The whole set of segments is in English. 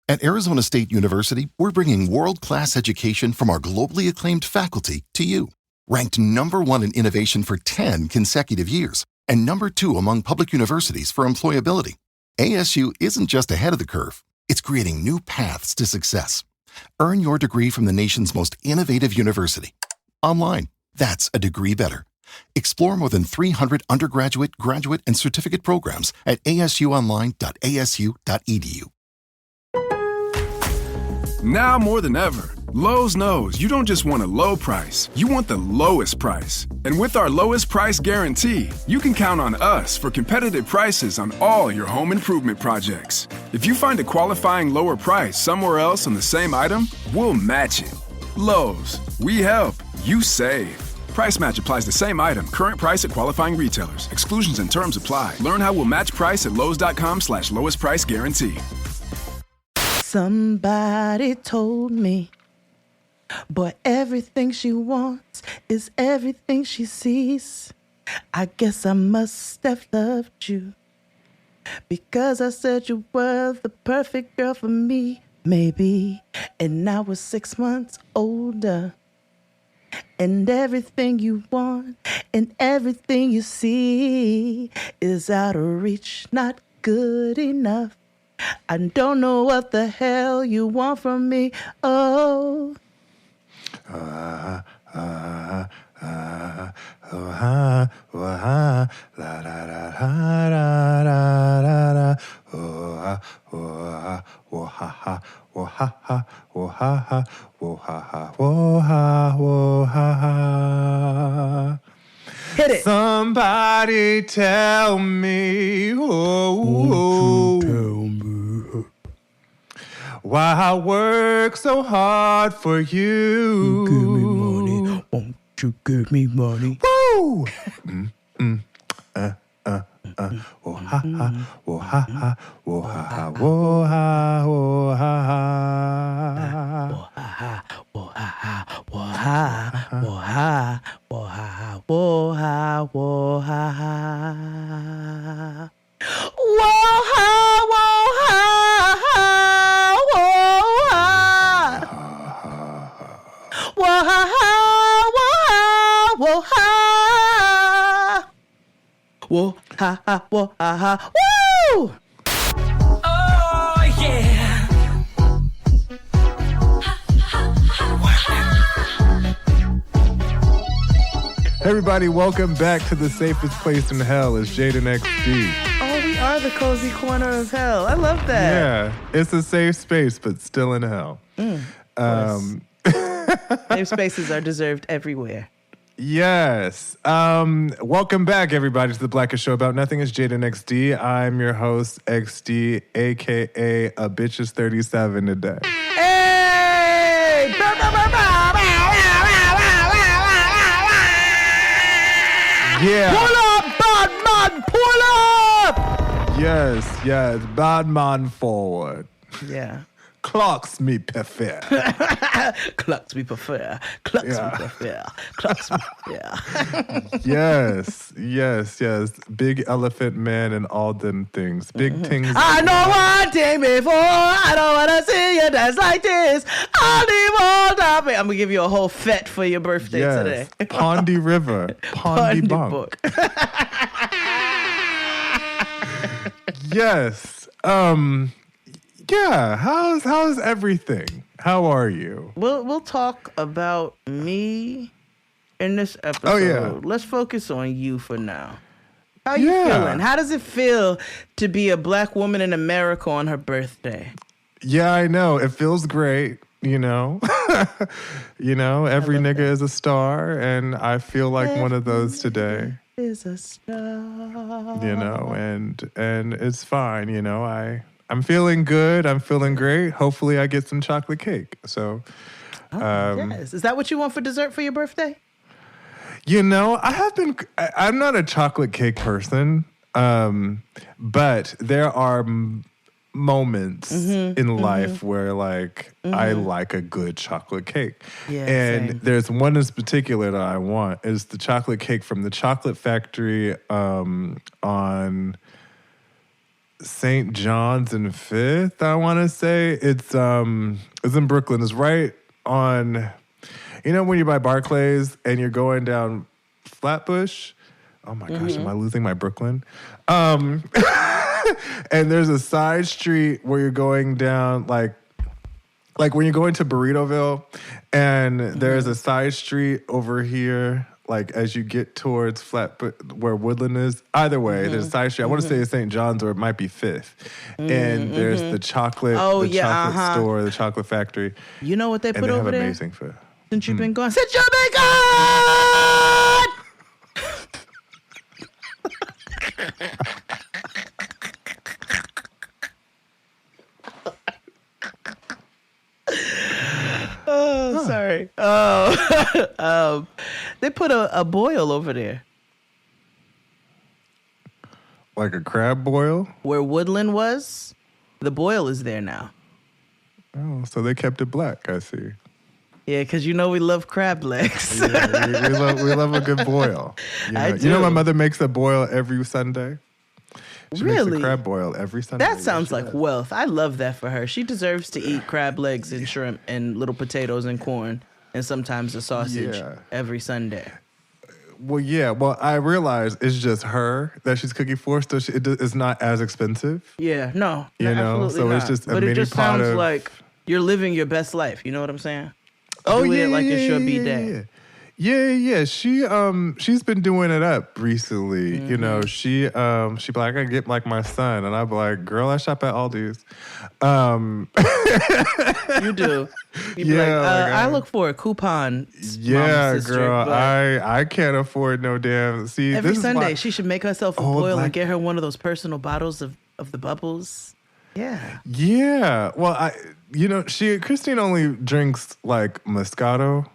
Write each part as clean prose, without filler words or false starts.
At Arizona State University, we're bringing world-class education from our globally acclaimed faculty to you. Ranked #1 in innovation for 10 consecutive years and #2 among public universities for employability. ASU isn't just ahead of the curve, it's creating new paths to success. Earn your degree from the nation's most innovative university. Online, that's a degree better. Explore more than 300 undergraduate, graduate, and certificate programs at asuonline.asu.edu. Now more than ever, Lowe's knows you don't just want a low price, you want the lowest price. And with our lowest price guarantee, you can count on us for competitive prices on all your home improvement projects. If you find a qualifying lower price somewhere else on the same item, we'll match it. Lowe's, we help, you save. Price match applies the same item, current price at qualifying retailers. Exclusions and terms apply. Learn how we'll match price at lowes.com/lowest price guarantee. Somebody told me, boy, everything she wants is everything she sees. I guess I must have loved you because I said you were the perfect girl for me, maybe. And I was 6 months older. And everything you want and everything you see is out of reach, not good enough. I don't know what the hell you want from me. Oh. La la la la la. Oh ha ha. Oh ha ha. Oh ha ha. Oh ha ha. Oh ha. Oh ha ha. Hit it. Somebody tell me, oh, tell me why I work so hard for you. Give me money. Won't you give me money? Woo! Oh ha ha, oh ha ha, oh ha ha, oh ha, oh ha ha. Oh ha ha, oh ha ha, oh ha, oh ha, oh ha, oh ha, oh ha. Whoa ha, whoa ha, whoa ha. Whoa ha ha, whoa ha, whoa ha. Whoa, ha, ha, whoa, ha, ha, woo! Oh, yeah. Everybody, welcome back to the safest place in hell. It's Jade and XD. Oh, we are the cozy corner of hell. I love that. Yeah, it's a safe space, but still in hell. Safe spaces are deserved everywhere. Yes. Welcome back, everybody, to the Blackest Show About Nothing. It's Jade and XD. I'm your host, XD, a.k.a. a bitch is 37 today. Hey! Yeah. Pull up, Batman! Pull up! Yes. Badman forward. Yeah. Clocks me prefer. Clocks me prefer. Clocks me prefer. Clocks me prefer. Yes. Big elephant man and all them things. Big things. I know one thing before. I don't want to see you dance like this. I'll leave all that. I'm going to give you a whole fete for your birthday today. Pondy River. Pondy Bunk. Yes. Yeah, how's everything? How are you? We'll talk about me in this episode. Oh, yeah. Let's focus on you for now. How are you feeling? How does it feel to be a black woman in America on her birthday? Yeah, I know. It feels great, you know. Every nigga is a star, and I feel like one of those today. Is a star. And it's fine, I'm feeling good. I'm feeling great. Hopefully I get some chocolate cake. So, yes. Is that what you want for dessert for your birthday? I'm not a chocolate cake person, but there are moments in life where I like a good chocolate cake. Yeah, and same. there's one in particular that I want is the chocolate cake from the Chocolate Factory on St. John's and 5th, I want to say. It's in Brooklyn. It's right on, when you buy Barclays and you're going down Flatbush. Oh my gosh, am I losing my Brooklyn? And there's a side street where you're going down like when you're going to Burritoville, and there's a side street over here, like as you get towards where Woodland is. Either way, there's a side street. I want to say it's St. John's, or it might be 5th. And there's the chocolate, chocolate store, the chocolate factory. You know what they put over there? And they have amazing food. Since you've been gone, since you've been gone! Oh, sorry. Oh, they put a boil over there. Like a crab boil? Where Woodland was, the boil is there now. Oh, so they kept it black, I see. Yeah, because we love crab legs. Yeah, we love a good boil. I do. My mother makes a boil every Sunday. She really? makes a crab boil every Sunday. That sounds like wealth. I love that for her. She deserves to eat crab legs and shrimp and little potatoes and corn and sometimes a sausage every Sunday. Well, yeah. Well, I realize it's just her that she's cooking for, so it's not as expensive. Yeah, no. So not. it's just a but mini it just pot sounds of... like you're living your best life. You know what I'm saying? Oh, Do yeah, it like it's your B-day. B-day. Yeah. She's been doing it up recently. She be like, I get like my son, and I be like, girl, I shop at Aldi's. You do. You be like, I look for a coupon. Yeah, sister, girl, I can't afford no damn. See, every this Sunday is she should make herself a boil and get her one of those personal bottles of the bubbles. Yeah. Yeah. Well, Christine only drinks like Moscato.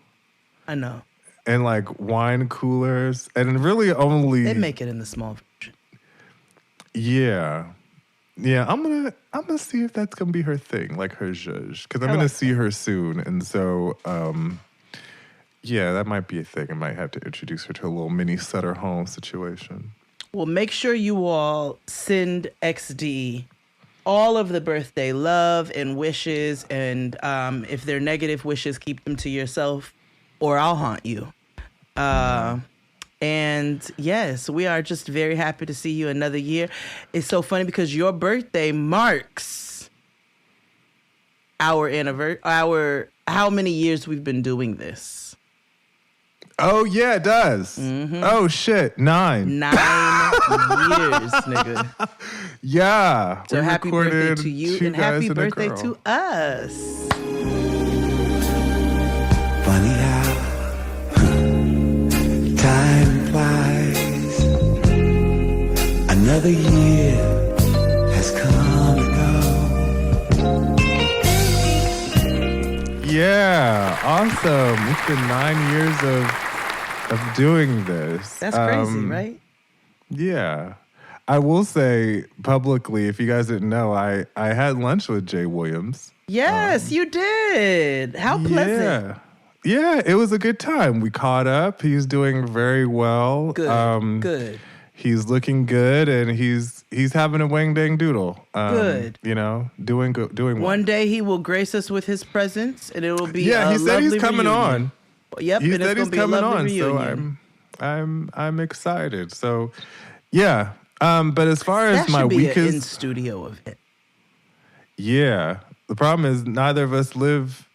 I know. And like wine coolers, and really only they make it in the small version. Yeah. I'm gonna see if that's gonna be her thing, like her zhuzh, because I'm gonna see her soon, and so that might be a thing. I might have to introduce her to a little mini Sutter home situation. Well, make sure you all send XD all of the birthday love and wishes, and if they're negative wishes, keep them to yourself, or I'll haunt you. And yes, we are just very happy to see you another year. It's so funny because your birthday marks our anniversary, how many years we've been doing this. Oh, yeah, it does. Mm-hmm. Oh, shit. 9 years, nigga. Yeah. So happy birthday to you and happy birthday to us. Funny how time flies. Another year has come and gone. Yeah, awesome. It's been 9 years of doing this. That's crazy, right? Yeah. I will say publicly, if you guys didn't know, I had lunch with Jay Williams. Yes, you did. How pleasant. Yeah, it was a good time. We caught up. He's doing very well. Good. Good. He's looking good, and he's having a wang dang doodle. Good. Doing well. One day he will grace us with his presence, and it will be he said he's coming reunion. on. Yep, he and said it's he's gonna be a coming lovely on. reunion. So I'm excited. So yeah. But as far as my week week is in studio event. Yeah. The problem is neither of us live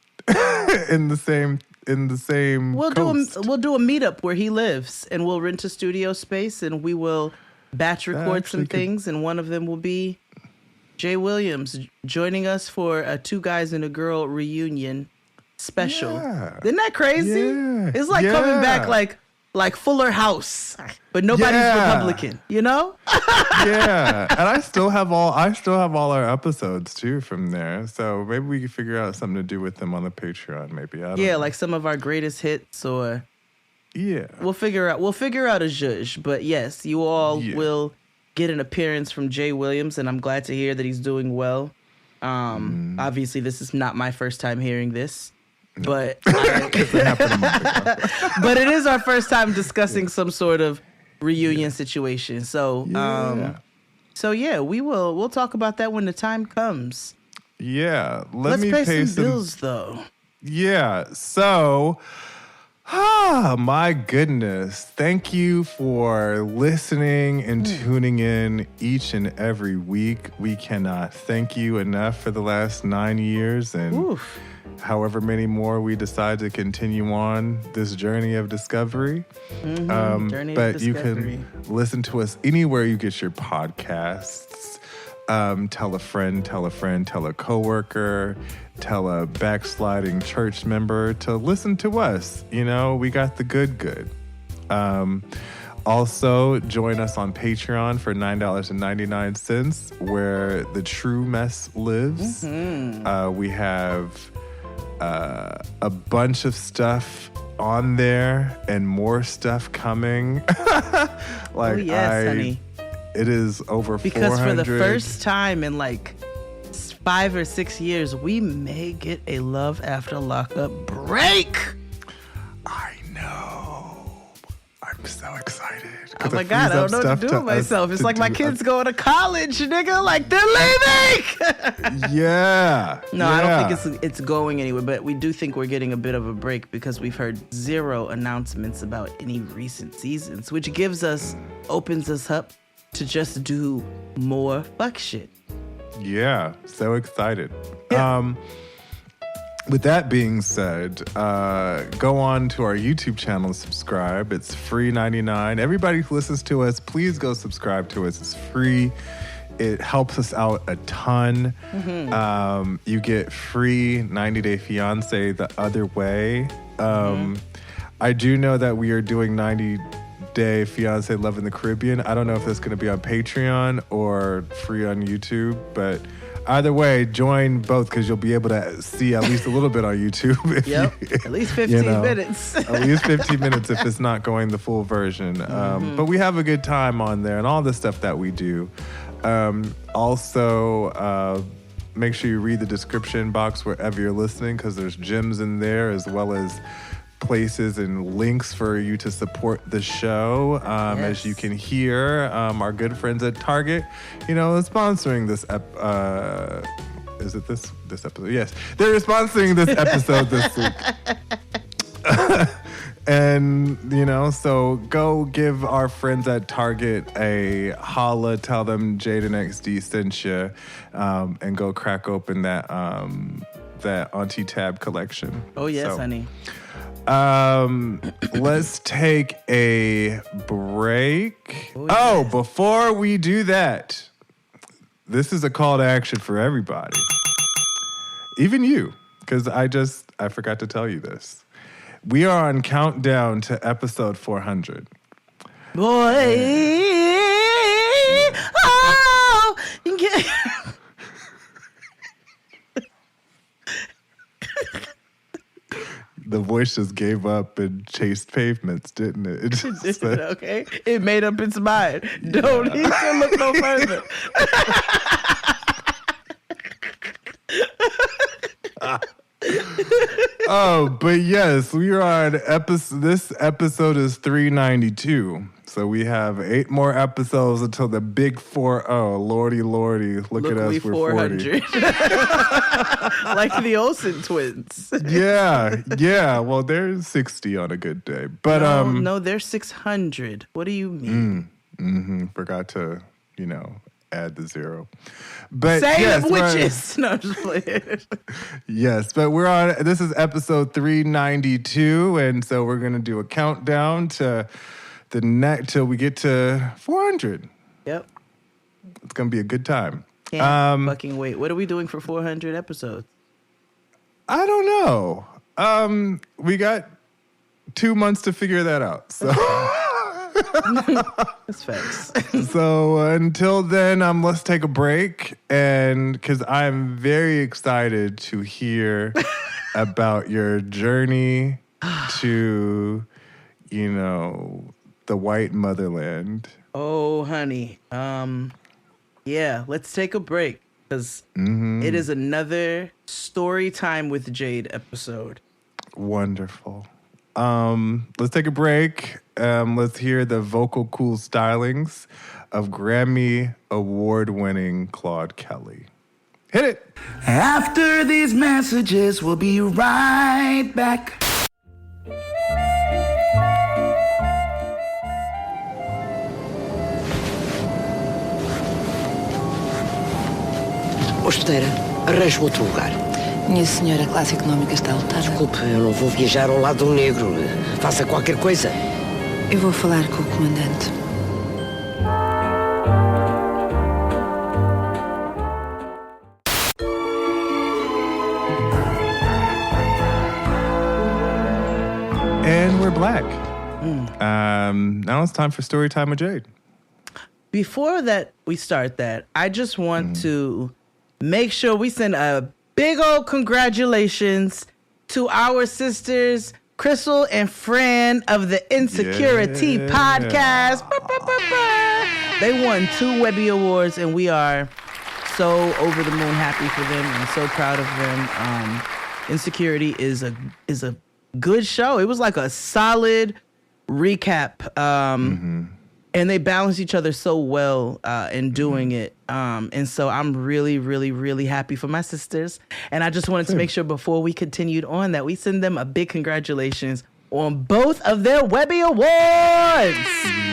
in the same We'll coast. do a meetup where he lives, and we'll rent a studio space, and we will batch record some things, and one of them will be Jay Williams joining us for a Two Guys and a Girl reunion special. Yeah. Isn't that crazy? Yeah. It's like coming back like Fuller House, but nobody's Republican, you know? Yeah. And I still have all our episodes too from there. So maybe we can figure out something to do with them on the Patreon, maybe. I don't know. Like some of our greatest hits, or yeah. We'll figure out a zhuzh, but yes, you all will get an appearance from Jay Williams, and I'm glad to hear that he's doing well. Obviously this is not my first time hearing this. No. But but it is our first time discussing some sort of reunion situation. So So yeah, we'll talk about that when the time comes. Yeah. Let's pay some bills though. Yeah. So, my goodness. Thank you for listening and tuning in each and every week. We cannot thank you enough for the last 9 years and however many more we decide to continue on this journey of discovery. But you can listen to us anywhere you get your podcasts. Tell a friend, tell a coworker, tell a backsliding church member to listen to us. You know, we got the good. Also, join us on Patreon for $9.99, where the true mess lives. We have a bunch of stuff on there and more stuff coming. Honey. It is over 400. Because for the first time in like 5 or 6 years, we may get a Love After Lockup break. I know. I'm so excited. Oh my God, I don't know what to do with myself. It's like my kids going to college, nigga. Like, they're leaving. Yeah. No, I don't think it's going anywhere, but we do think we're getting a bit of a break because we've heard 0 announcements about any recent seasons, which opens us up to just do more fuck shit. Yeah, so excited. Yeah. With that being said, go on to our YouTube channel and subscribe. It's free $99. Everybody who listens to us, please go subscribe to us. It's free. It helps us out a ton. You get free 90 Day Fiance the other way. I do know that we are doing 90 Day Fiance Love in the Caribbean. I don't know if that's going to be on Patreon or free on YouTube, but either way, join both because you'll be able to see at least a little bit on YouTube. At least 15 minutes. At least 15 minutes if it's not going the full version. But we have a good time on there and all the stuff that we do. Also, make sure you read the description box wherever you're listening because there's gems in there as well as places and links for you to support the show. As you can hear, our good friends at Target, sponsoring this is it this episode? Yes, they're sponsoring this episode this week. And, so go give our friends at Target a holla, tell them Jade and XD sent you, and go crack open that Auntie Tab collection. Oh, yes, honey. Let's take a break. Before we do that, this is a call to action for everybody. Even you, because I forgot to tell you this. We are on countdown to episode 400. Boy. The voice just gave up and chased pavements, didn't it? It just said, okay. It made up its mind. Don't need to look no further. But yes, we are on episode. This episode is 392. So we have 8 more episodes until the big 40. Lordy. Look at us, we're 400. 40. Like the Olsen twins. Yeah. Well, they're 60 on a good day. But no, they're 600. What do you mean? Forgot to, add the 0. But say yes, witches. No, I'm just playing. Yes, but we're on. This is episode 392, and so we're gonna do a countdown to the next till we get to 400. Yep, it's gonna be a good time. Can't fucking wait. What are we doing for 400 episodes? I don't know. We got 2 months to figure that out. So. That's facts. So until then, let's take a break, and because I'm very excited to hear about your journey to, the White Motherland. Oh, honey. Yeah, let's take a break because it is another story time with Jade episode. Wonderful. Let's take a break. Let's hear the vocal cool stylings of Grammy award-winning Claude Kelly. Hit it. After these messages, we'll be right back. Hospedeira, arranje outro lugar. Minha senhora, a classe económica está lotada. Desculpe, eu não vou viajar ao lado do negro. Faça qualquer coisa. Eu vou falar com o comandante. And we're back. Now it's time for story time with Jade. Before that, we start that, I just want to make sure we send a big old congratulations to our sisters, Crystal and Fran of the Insecurity podcast. Ba, ba, ba, ba. They won 2 Webby Awards, and we are so over the moon happy for them and so proud of them. Insecurity is a good show. It was like a solid recap. And they balance each other so well in doing it. And so I'm really, really, really happy for my sisters. And I just wanted to make sure before we continued on that we send them a big congratulations on both of their Webby Awards.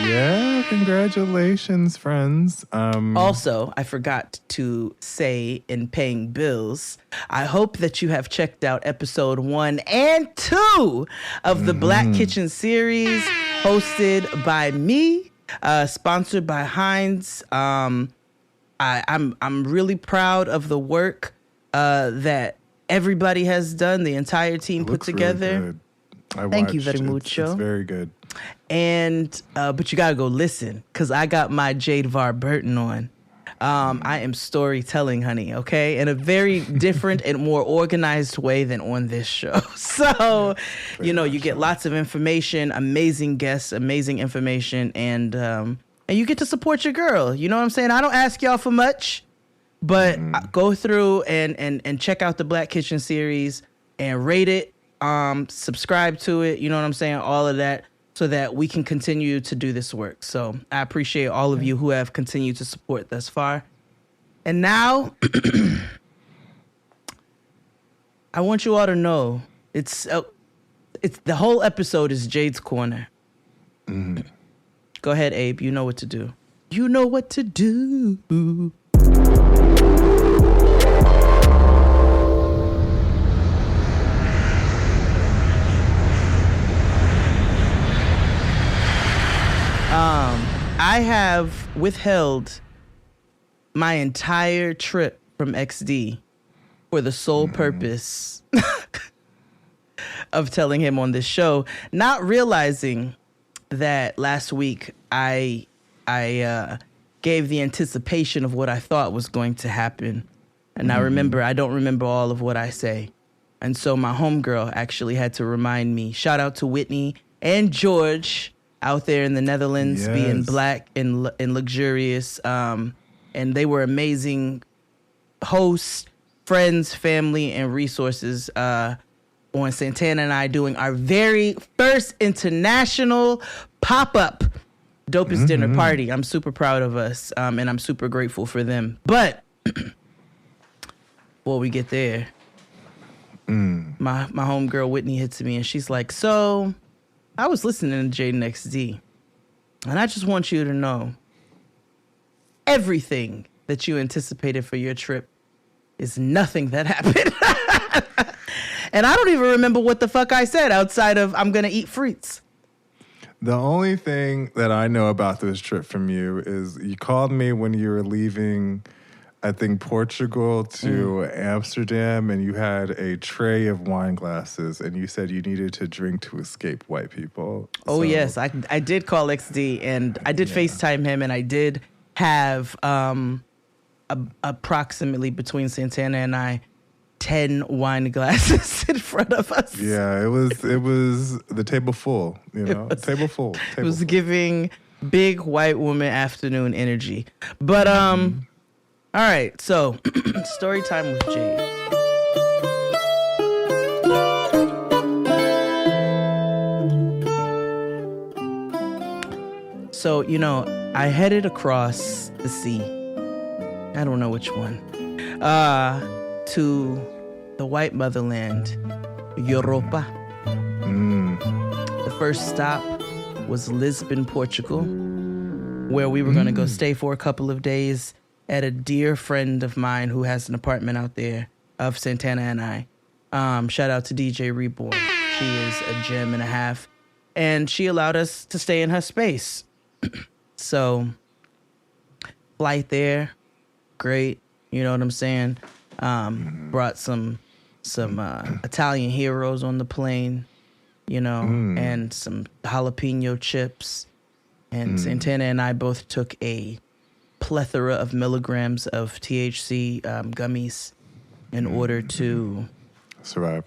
Yeah, congratulations, friends. Also, I forgot to say in paying bills, I hope that you have checked out episode 1 and 2 of the Black Kitchen series hosted by me. Sponsored by Hearns. I'm really proud of the work that everybody has done. The entire team put together. Really good. Thank you very much. It's very good. And but you gotta go listen because I got my Jade Var Burton on. I am storytelling, honey, okay? In a very different and more organized way than on this show. So, you get lots of information, amazing guests, amazing information, and you get to support your girl. You know what I'm saying? I don't ask y'all for much, but go through and check out the Black Kitchen series and rate it, subscribe to it, you know what I'm saying? All of that, so that we can continue to do this work. So I appreciate all of you who have continued to support thus far. And now, I want you all to know it's the whole episode is Jade's Corner. Go ahead, Abe. You know what to do. You know what to do. I have withheld my entire trip from XD for the sole purpose of telling him on this show, not realizing that last week I gave the anticipation of what I thought was going to happen. And I don't remember all of what I say. And so my homegirl actually had to remind me. Shout out to Whitney and George out there in the Netherlands, being black and luxurious. And they were amazing hosts, friends, family, and resources on Santana and I doing our very first international pop-up dopest dinner party. I'm super proud of us, and I'm super grateful for them. But before we get there, my homegirl Whitney hits me, and she's like, so I was listening to Jade XD, and I just want you to know everything that you anticipated for your trip is nothing that happened. And I don't even remember what the fuck I said outside of I'm going to eat fruits. The only thing that I know about this trip from you is you called me when you were leaving, I think, Portugal to Amsterdam, and you had a tray of wine glasses, and you said you needed to drink to escape white people. Oh, yes. I did call XD, and I did FaceTime him, and I did have approximately between Santana and I 10 wine glasses in front of us. Yeah, it was the table full, table full. It was giving big white woman afternoon energy. But all right, so story time with Jade. So, you know, I headed across the sea. I don't know which one. To the White Motherland, Europa. The first stop was Lisbon, Portugal, where we were going to go stay for a couple of days at a dear friend of mine who has an apartment out there of Santana and I. Shout out to DJ Reborn. She is a gem and a half. And she allowed us to stay in her space. So, flight there, great. You know what I'm saying? Brought some Italian heroes on the plane, you know, and some jalapeno chips. And Santana and I both took a plethora of milligrams of THC gummies in order to survive.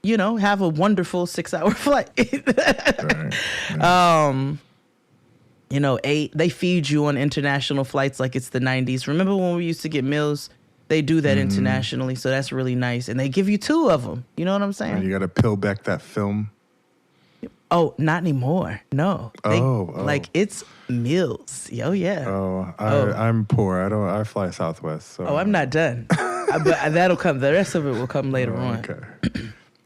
You know, have a wonderful 6-hour flight. Right. You know, they feed you on international flights like it's the 90s. Remember when we used to get meals? They do that internationally, so that's really nice. And they give you 2 of them. You know what I'm saying? And you got to peel back that film. Oh, not anymore. No. Like it's meals. Oh, yeah. I'm poor. I fly Southwest. So. Oh, I'm not done. But that'll come. The rest of it will come later on.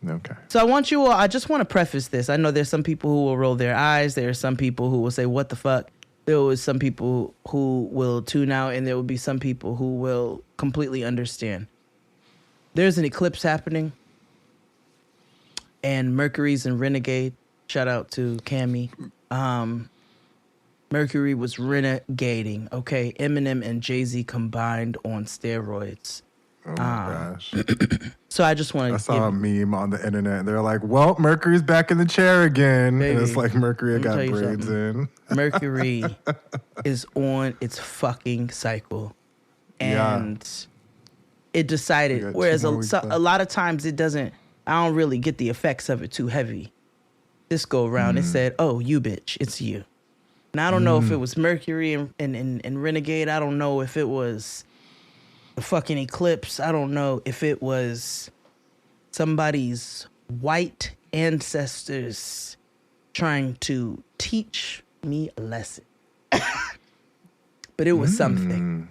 Okay. So I just want to preface this. I know there's some people who will roll their eyes. There are some people who will say, what the fuck? There was some people who will tune out, and there will be some people who will completely understand. There's an eclipse happening, and Mercury's in Renegade. Shout out to Cammy. Mercury was renegading. Okay, Eminem and Jay-Z combined on steroids. Oh my gosh. So I just want to. I saw a meme on the internet. They're like, "Well, Mercury's back in the chair again," baby, and it's like Mercury got braids in. Mercury is on its fucking cycle, and it decided. Whereas a lot of times it doesn't. I don't really get the effects of it too heavy. This go around, it said, "Oh, you bitch, it's you." And I don't know if it was Mercury and Renegade. I don't know if it was the fucking eclipse. I don't know if it was somebody's white ancestors trying to teach me a lesson. But it was something.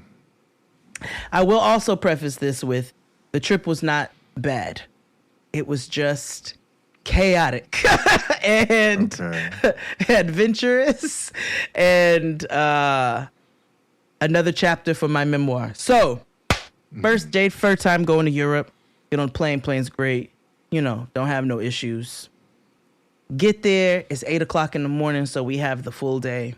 I will also preface this with the trip was not bad. It was just chaotic and adventurous and another chapter for my memoir. So, first time going to Europe. Get on plane. Plane's great. You know, don't have no issues. Get there. It's 8:00 in the morning, so we have the full day.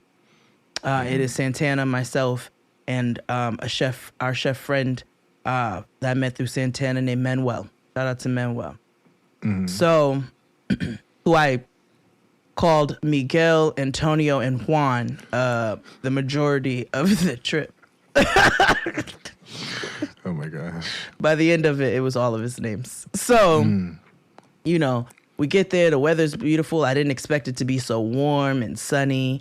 It is Santana, myself, and our chef friend that I met through Santana named Manuel. Shout out to Manuel. So, who I called Miguel, Antonio, and Juan the majority of the trip. Oh my gosh. By the end of it, it was all of his names. So, you know, we get there, the weather's beautiful. I didn't expect it to be so warm and sunny,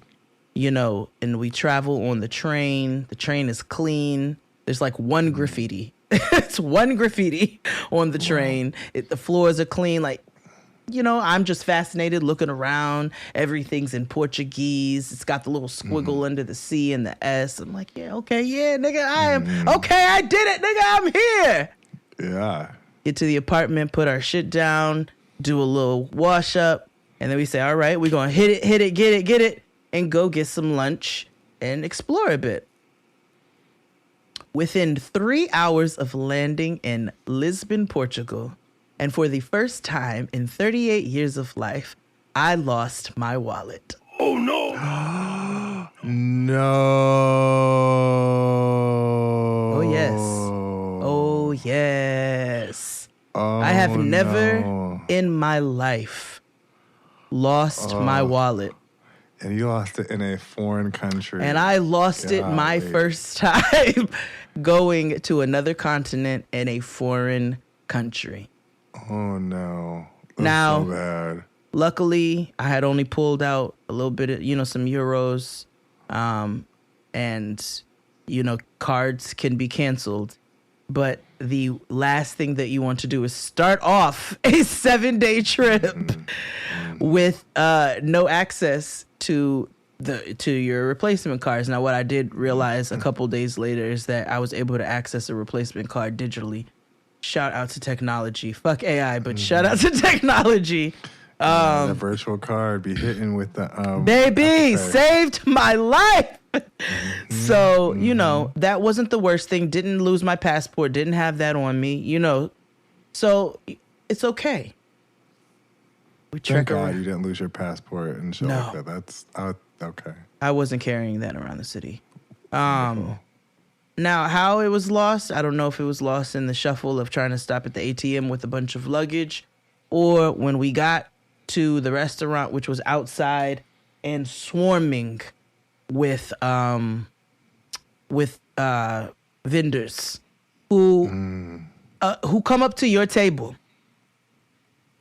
you know, and we travel on the train. The train is clean. There's like one graffiti. It's one graffiti on the train. The floors are clean. Like, you know, I'm just fascinated looking around. Everything's in Portuguese. It's got the little squiggle under the C and the S. I'm like, nigga, I did it, nigga, I'm here. Yeah. Get to the apartment, put our shit down, do a little wash up, and then we say, all right, we're going to hit it, get it, and go get some lunch and explore a bit. Within 3 hours of landing in Lisbon, Portugal, and for the first time in 38 years of life, I lost my wallet. Oh, no. No. Oh, yes. Oh, yes. Oh, I have never in my life lost my wallet. And you lost it in a foreign country. And I lost it my first time going to another continent in a foreign country. Oh, no. That's now, so bad. Luckily, I had only pulled out a little bit of, you know, some euros. And, you know, cards can be canceled. But the last thing that you want to do is start off a 7-day trip with no access to to your replacement cards. Now, what I did realize a couple days later is that I was able to access a replacement card digitally. Shout out to technology. Fuck AI, but shout out to technology. The virtual card be hitting with the baby saved my life. So, you know, that wasn't the worst thing. Didn't lose my passport. Didn't have that on me, you know. So it's okay. We Thank God you didn't lose your passport and shit like that. That's okay. I wasn't carrying that around the city. Now, how it was lost, I don't know if it was lost in the shuffle of trying to stop at the ATM with a bunch of luggage, or when we got to the restaurant, which was outside and swarming with vendors who come up to your table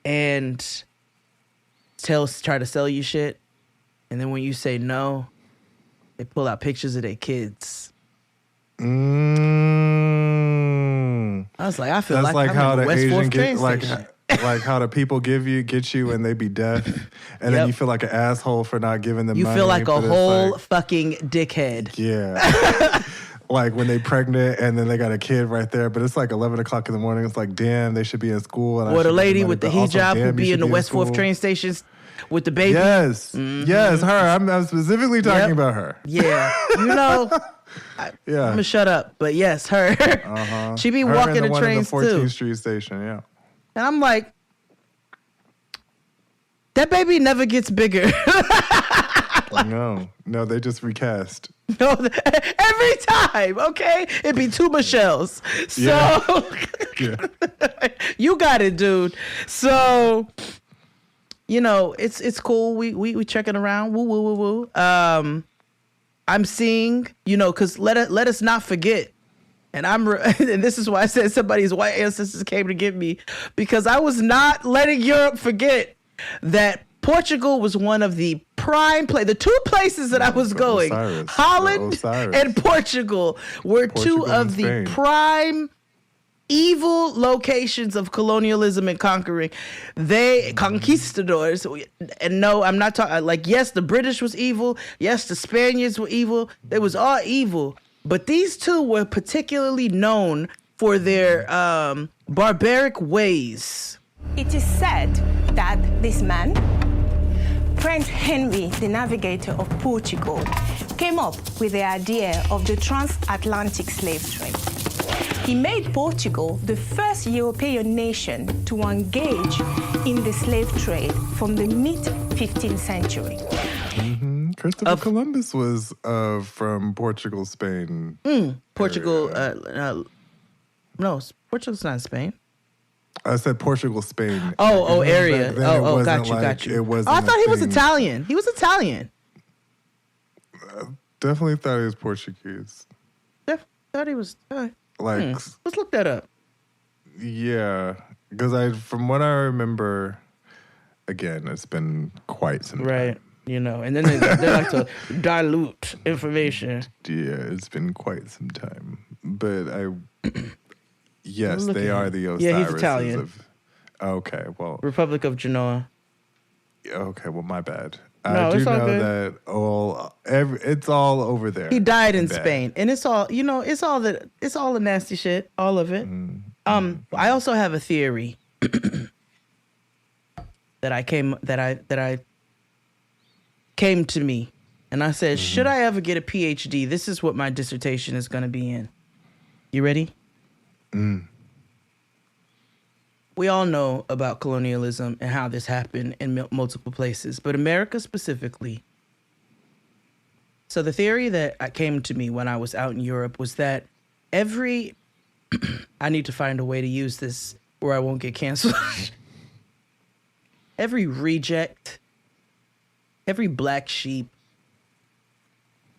and try to sell you shit, and then when you say no, they pull out pictures of their kids. I was like, I feel that's like I'm how in the the West Asian Fourth get train station. like how the people get you and they be deaf, and then you feel like an asshole for not giving them You money. feel like a whole like, fucking dickhead. Yeah. Like when they pregnant and then they got a kid right there, but it's like 11 o'clock in the morning. It's like, damn, they should be in school. And Or the lady with the hijab who be in the West Fourth Fourth train stations with the baby. Yes, yes, her. I'm specifically talking about her. Yeah, you know. I'm gonna shut up, but yes, her. She be her walking and the trains in the 14th too. Street station, yeah. And I'm like, that baby never gets bigger. No, they just recast. No, every time, okay? It'd be two Michelles. So you got it, dude. So, you know, it's cool. We checking around. Woo woo woo woo. I'm seeing, you know, because let us not forget. And and this is why I said somebody's white ancestors came to get me, because I was not letting Europe forget that Portugal was one of the prime the two places that I was going, Holland and Portugal, were two of the prime evil locations of colonialism and conquering. Conquistadors. And no, I'm not talking like, yes, the British was evil. Yes, the Spaniards were evil. They was all evil. But these two were particularly known for their barbaric ways. It is said that this man, Prince Henry, the navigator of Portugal, came up with the idea of the transatlantic slave trade. He made Portugal the first European nation to engage in the slave trade from the mid-15th century. Christopher Columbus was from Portugal, Spain. Portugal, no, Portugal's not Spain. I said Portugal, Spain. Area. Got you. It wasn't I thought he was Italian. He was Italian. Definitely thought he was Portuguese. Thought he was. Let's look that up. Yeah, because from what I remember, again, it's been quite some time. Right. You know, and then they like to dilute information. Yeah, it's been quite some time. But yes, they are the Osiris. Yeah, he's Italian. Okay, well. Republic of Genoa. Okay, well, my bad. No, I do all know good. that it's all over there. He died in Spain, and it's all, you know, it's all the nasty shit, all of it. I also have a theory that I came to me, and I said, should I ever get a PhD? This is what my dissertation is going to be in. You ready? We all know about colonialism and how this happened in multiple places, but America specifically. So the theory that came to me when I was out in Europe was that I need to find a way to use this where I won't get canceled. Every reject, every black sheep,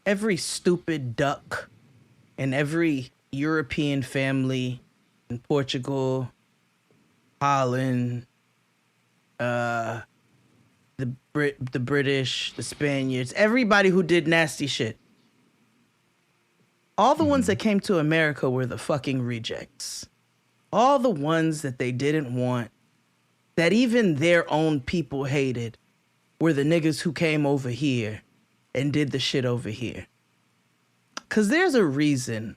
every stupid duck, and every European family in Portugal, Holland, the British, the Spaniards, everybody who did nasty shit. All the ones that came to America were the fucking rejects. All the ones that they didn't want, that even their own people hated, were the niggas who came over here and did the shit over here. Because there's a reason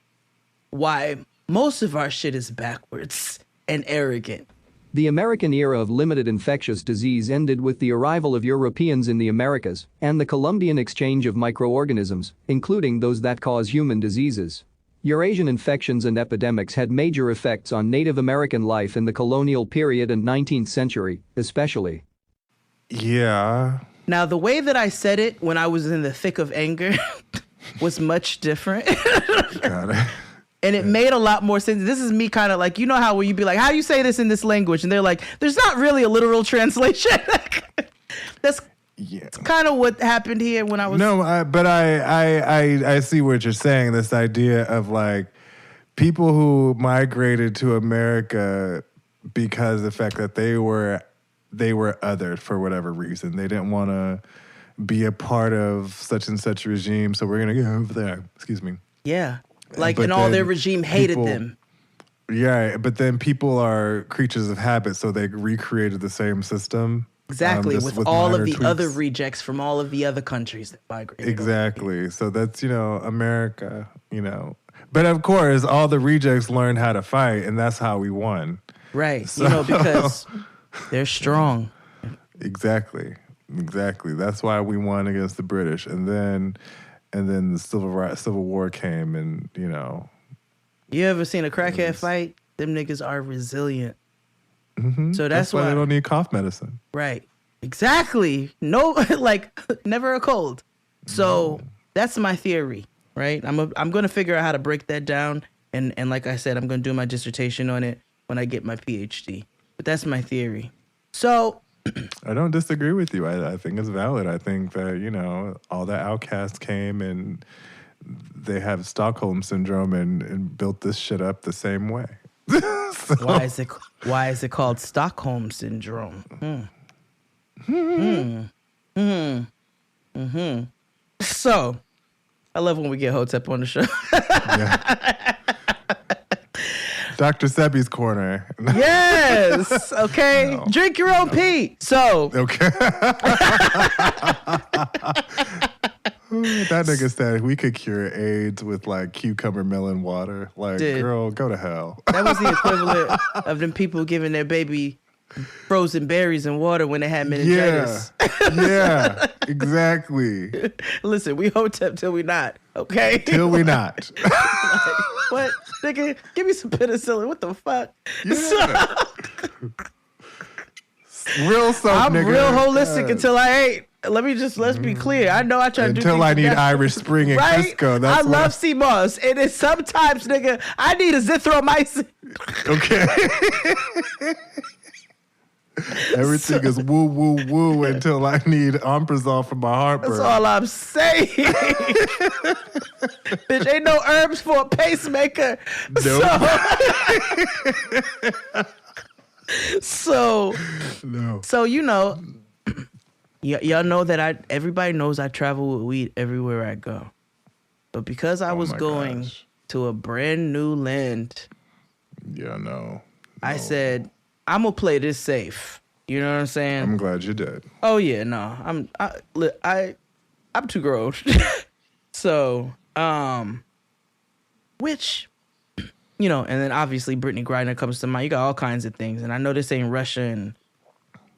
why most of our shit is backwards and arrogant. The American era of limited infectious disease ended with the arrival of Europeans in the Americas and the Columbian exchange of microorganisms, including those that cause human diseases. Eurasian infections and epidemics had major effects on Native American life in the colonial period and 19th century, especially. Yeah. Now, the way that I said it when I was in the thick of anger was much different. Got it. And it made a lot more sense. This is me kind of like, you know how where you'd be like, how do you say this in this language? And they're like, there's not really a literal translation. That's kind of what happened here when I was... No, but I see what you're saying. This idea of like people who migrated to America because of the fact that they were othered for whatever reason. They didn't want to be a part of such and such regime, so we're going to go over there. Excuse me. Yeah. Like, and all their regime hated them. Yeah, but then people are creatures of habit, so they recreated the same system. Exactly, with all of the tweaks. Other rejects from all of the other countries that migrated. Exactly. So that's, America, But of course, all the rejects learned how to fight, and that's how we won. Right, so, because they're strong. Exactly. That's why we won against the British. And then the Civil War came, and You ever seen a crackhead fight? Them niggas are resilient. Mm-hmm. So that's why they don't need cough medicine. Right. Exactly. No, like never a cold. So that's my theory, right? I'm gonna figure out how to break that down, and like I said, I'm gonna do my dissertation on it when I get my PhD. But that's my theory. So. I don't disagree with you. I think it's valid. I think that, all the outcasts came and they have Stockholm syndrome and built this shit up the same way. So. Why is it called Stockholm syndrome? So, I love when we get Hotep on the show. Yeah. Dr. Sebi's corner. Yes. Okay. No. Drink your own pee. So. Okay. That nigga said we could cure AIDS with like cucumber melon water. Like, girl, go to hell. That was the equivalent of them people giving their baby frozen berries and water when they had meningitis. Yeah, exactly. Listen, we Hotep till we not, okay? Till we not. Like, what? Nigga, give me some penicillin. What the fuck? Yeah. Real soap, I'm nigga. real holistic until I ain't. Let's be clear. I know I try to do until I need Irish Spring and right? Crisco. I love sea moss. And then sometimes, nigga, I need a zithromycin. Okay. Everything is woo, woo, woo until I need Omeprazole for my heartburn. That's all I'm saying. Bitch, ain't no herbs for a pacemaker. Nope. So, no. So y'all know that everybody knows I travel with weed everywhere I go. But because I was going to a brand new land, I said, I'm gonna play this safe. You know what I'm saying? I'm glad you did. Oh yeah, no, I'm too grown. So, which, and then obviously Brittany Griner comes to mind. You got all kinds of things, and I know this ain't Russia, and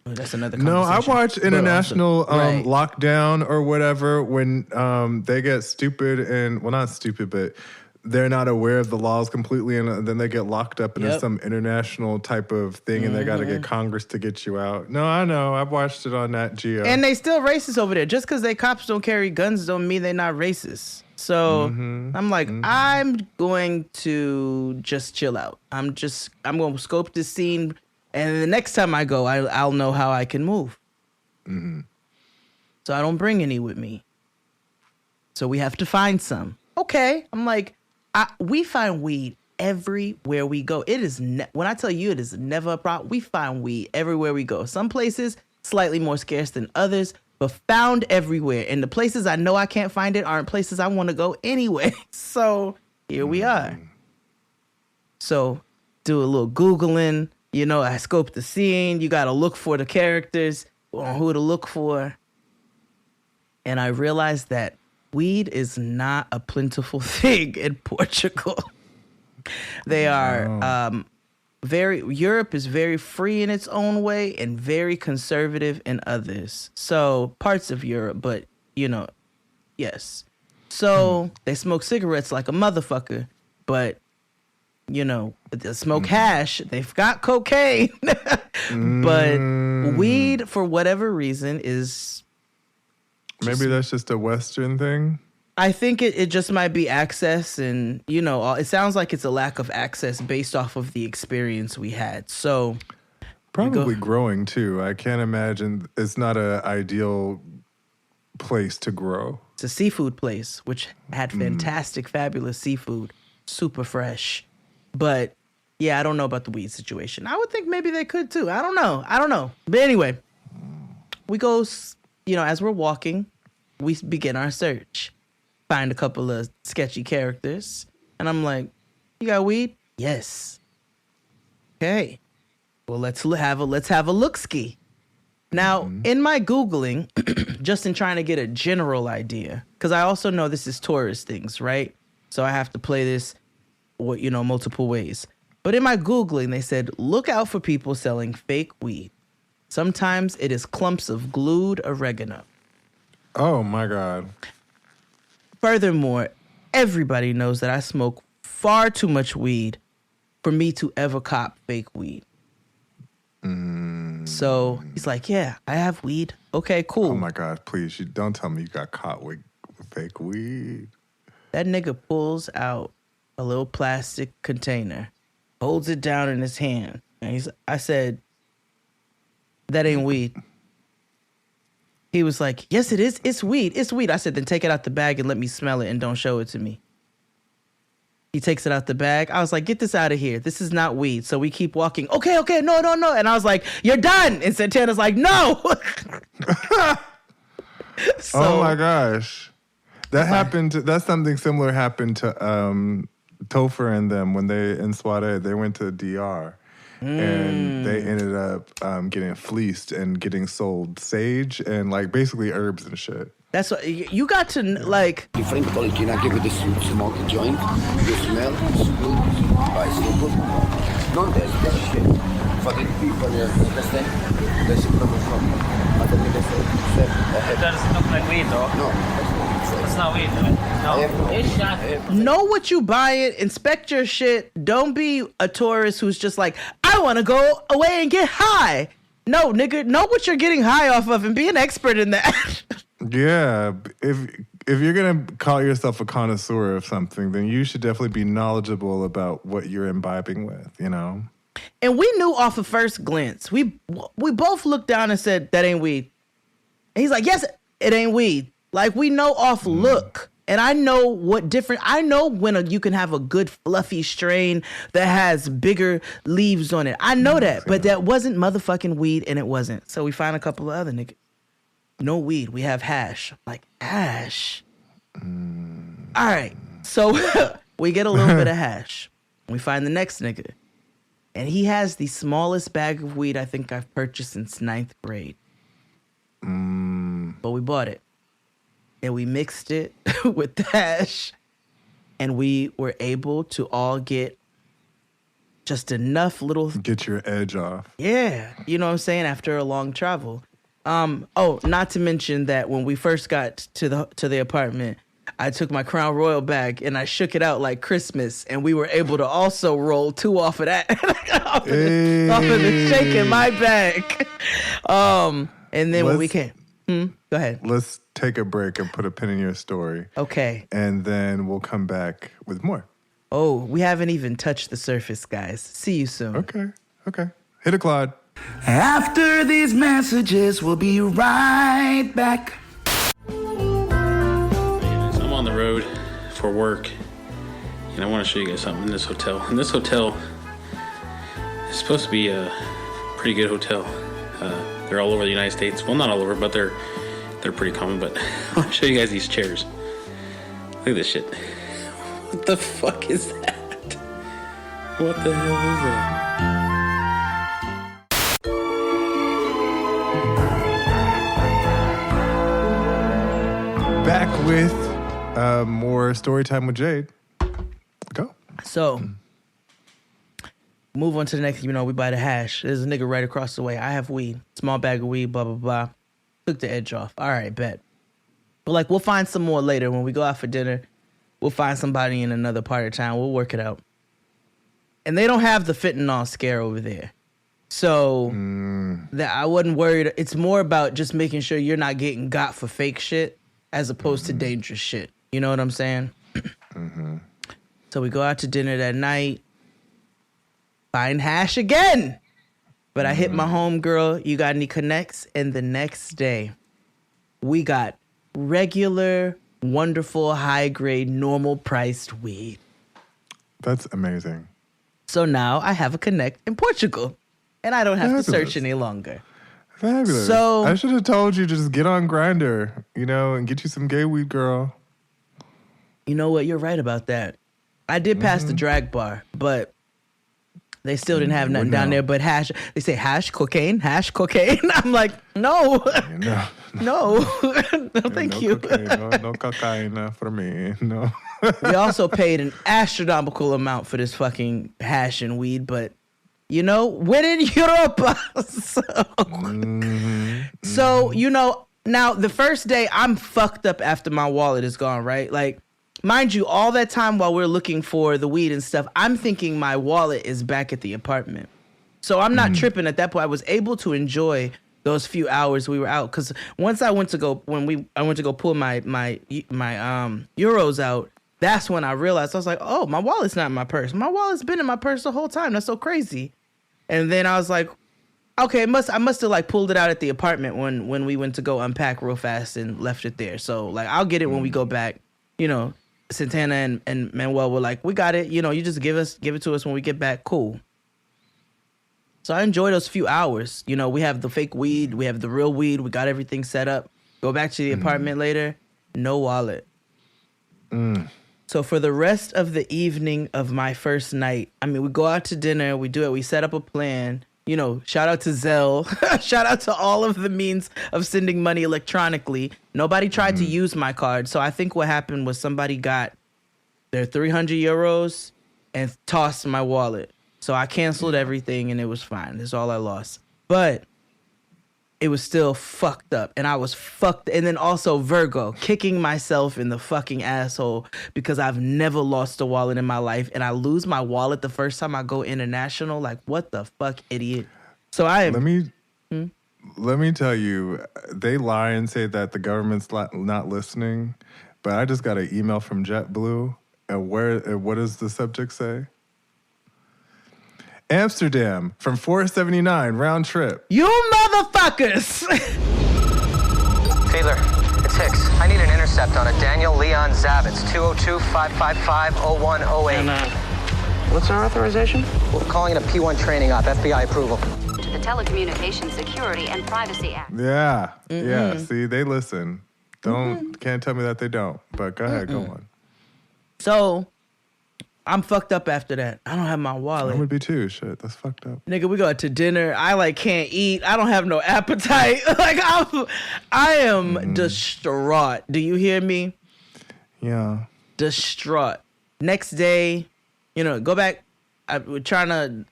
that's another conversation. No, I watch international lockdown or whatever when they get stupid and, well, not stupid, but they're not aware of the laws completely, and then they get locked up, and there's some international type of thing, and they got to get Congress to get you out. No, I know. I've watched it on Nat Geo. And they still racist over there. Just because they cops don't carry guns don't mean they're not racist. So I'm like, I'm going to just chill out. I'm going to scope this scene, and the next time I go, I'll know how I can move. Mm-hmm. So I don't bring any with me. So we have to find some. Okay. I'm like, we find weed everywhere we go. It is when I tell you it is never a problem. We find weed everywhere we go. Some places slightly more scarce than others, but found everywhere. And the places I know I can't find it aren't places I want to go anyway. So here we are. So do a little Googling. I scope the scene. You got to look for the characters on who to look for. and I realized that weed is not a plentiful thing in Portugal. They are Europe is very free in its own way and very conservative in others. So parts of Europe, but yes. So they smoke cigarettes like a motherfucker, but they smoke hash. They've got cocaine, but weed, for whatever reason, is maybe that's just a Western thing. I think it just might be access, and it sounds like it's a lack of access based off of the experience we had. So probably growing too. I can't imagine it's not an ideal place to grow. It's a seafood place, which had fantastic, fabulous seafood, super fresh. But yeah, I don't know about the weed situation. I would think maybe they could too. I don't know. But anyway, we go, as we're walking, we begin our search. Find a couple of sketchy characters. And I'm like, you got weed? Yes. Okay. Well, let's have a look-ski. Now, in my Googling, just in trying to get a general idea, because I also know this is tourist things, right? So I have to play this, multiple ways. But in my Googling, they said, look out for people selling fake weed. Sometimes it is clumps of glued oregano. Oh, my God. Furthermore, everybody knows that I smoke far too much weed for me to ever cop fake weed. So he's like, yeah, I have weed. Okay, cool. Oh, my God, please, don't tell me you got caught with fake weed. That nigga pulls out a little plastic container, holds it down in his hand. And I said, that ain't weed. He was like, yes, it is. It's weed. It's weed. I said, then take it out the bag and let me smell it and don't show it to me. He takes it out the bag. I was like, get this out of here. This is not weed. So we keep walking. Okay, no. And I was like, you're done. And Santana's like, no. Oh my gosh. That's something similar happened to Topher and them when in Suarez, they went to DR. And they ended up getting fleeced and getting sold sage and basically herbs and shit. That's what you got to like. Different quality. I give you this smoke joint. You smell. It's good. It's good. No, there's shit. For the people, understand? There's a problem from. It doesn't look like weed, though. No. It's not weed, no. It's not. Know what you buy it. Inspect your shit. Don't be a tourist who's just like, I want to go away and get high. No, nigga, know what you're getting high off of and be an expert in that. Yeah, if you're gonna call yourself a connoisseur of something, then you should definitely be knowledgeable about what you're imbibing with, And we knew off of first glance. We both looked down and said, that ain't weed. And he's like, yes, it ain't weed. We know off look. And I know when you can have a good fluffy strain that has bigger leaves on it. I know that, but that wasn't motherfucking weed, and it wasn't. So we find a couple of other niggas. No weed. We have hash. I'm like, hash? All right. So we get a little bit of hash. We find the next nigga. And he has the smallest bag of weed I think I've purchased since 9th grade. But we bought it. And we mixed it with the hash. And we were able to all get just enough little... Get your edge off. Yeah. You know what I'm saying? After a long travel. Not to mention that when we first got to the apartment, I took my Crown Royal bag and I shook it out like Christmas, and we were able to also roll 2 off of that, off of the shake in my bag. And then when we came, go ahead. Let's take a break and put a pin in your story. Okay. And then we'll come back with more. Oh, we haven't even touched the surface, guys. See you soon. Okay. Hit it, Claude. After these messages, we'll be right back. I'm on the road for work, and I want to show you guys something in this hotel. And this hotel is supposed to be a pretty good hotel. They're all over the United States. Well, not all over, but they're pretty common. But I want to show you guys these chairs. Look at this shit. What the fuck is that? What the hell is that? with more story time with Jade. Go. So, move on to the next. You know, we buy the hash. There's a nigga right across the way. I have weed, small bag of weed. Blah blah blah. Took the edge off. All right, bet. But like, we'll find some more later when we go out for dinner. We'll find somebody in another part of town. We'll work it out. And they don't have the fentanyl scare over there. So that I wasn't worried. It's more about just making sure you're not getting got for fake shit as opposed to dangerous shit. You know what I'm saying? So we go out to dinner that night. Find hash again. But I hit my homegirl, you got any connects? And the next day, we got regular, wonderful, high-grade, normal-priced weed. That's amazing. So now I have a connect in Portugal. And I don't have to Fabulous. search any longer. Fabulous. So I should have told you to just get on Grindr, you know, and get you some gay weed, girl. You know what? You're right about that. I did pass the drag bar, but they still didn't have nothing down there but hash. They say hash cocaine. I'm like, no. No. No, thank you. Cocaine, no cocaine for me. No. We also paid an astronomical amount for this fucking hash and weed, but you know, we're in Europe. So, you know, now the first day I'm fucked up after my wallet is gone, right? Like, mind you, all that time while we're looking for the weed and stuff, I'm thinking my wallet is back at the apartment. So I'm not tripping at that point. I was able to enjoy those few hours we were out, because once I went to go pull my euros out, that's when I realized, I was like, oh, my wallet's not in my purse. My wallet's been in my purse the whole time. That's so crazy. And then I was like, okay, I must have like pulled it out at the apartment when we went to go unpack real fast and left it there. So like, I'll get it when we go back. You know, Santana and Manuel were like, we got it. You know, you just give it to us when we get back. Cool. So I enjoy those few hours. You know, we have the fake weed, we have the real weed, we got everything set up. Go back to the apartment later, no wallet. So for the rest of the evening of my first night, I mean, we go out to dinner, we do it, we set up a plan. You know, shout out to Zelle. Shout out to all of the means of sending money electronically. Nobody tried to use my card. So I think what happened was somebody got their 300 euros and tossed my wallet. So I canceled everything and it was fine. That's all I lost. But it was still fucked up. And I was fucked. And then also Virgo, kicking myself in the fucking asshole because I've never lost a wallet in my life. And I lose my wallet the first time I go international. Like, what the fuck, idiot? So I am... Let me tell you, they lie and say that the government's not listening. But I just got an email from JetBlue. And what does the subject say? Amsterdam from 479 round trip. You motherfuckers! Fiedler, it's Hicks. I need an intercept on a Daniel Leon Zavitz, 202-555-0108. And what's our authorization? We're calling it a P1 training op, FBI approval. To the Telecommunications Security and Privacy Act. Yeah, yeah. See, they listen. Can't tell me that they don't. But go ahead, go on. So... I'm fucked up after that. I don't have my wallet. I would be too. Shit, that's fucked up. Nigga, we go out to dinner. I like can't eat. I don't have no appetite. Like I am distraught. Do you hear me? Yeah. Distraught. Next day, you know, go back. We're trying to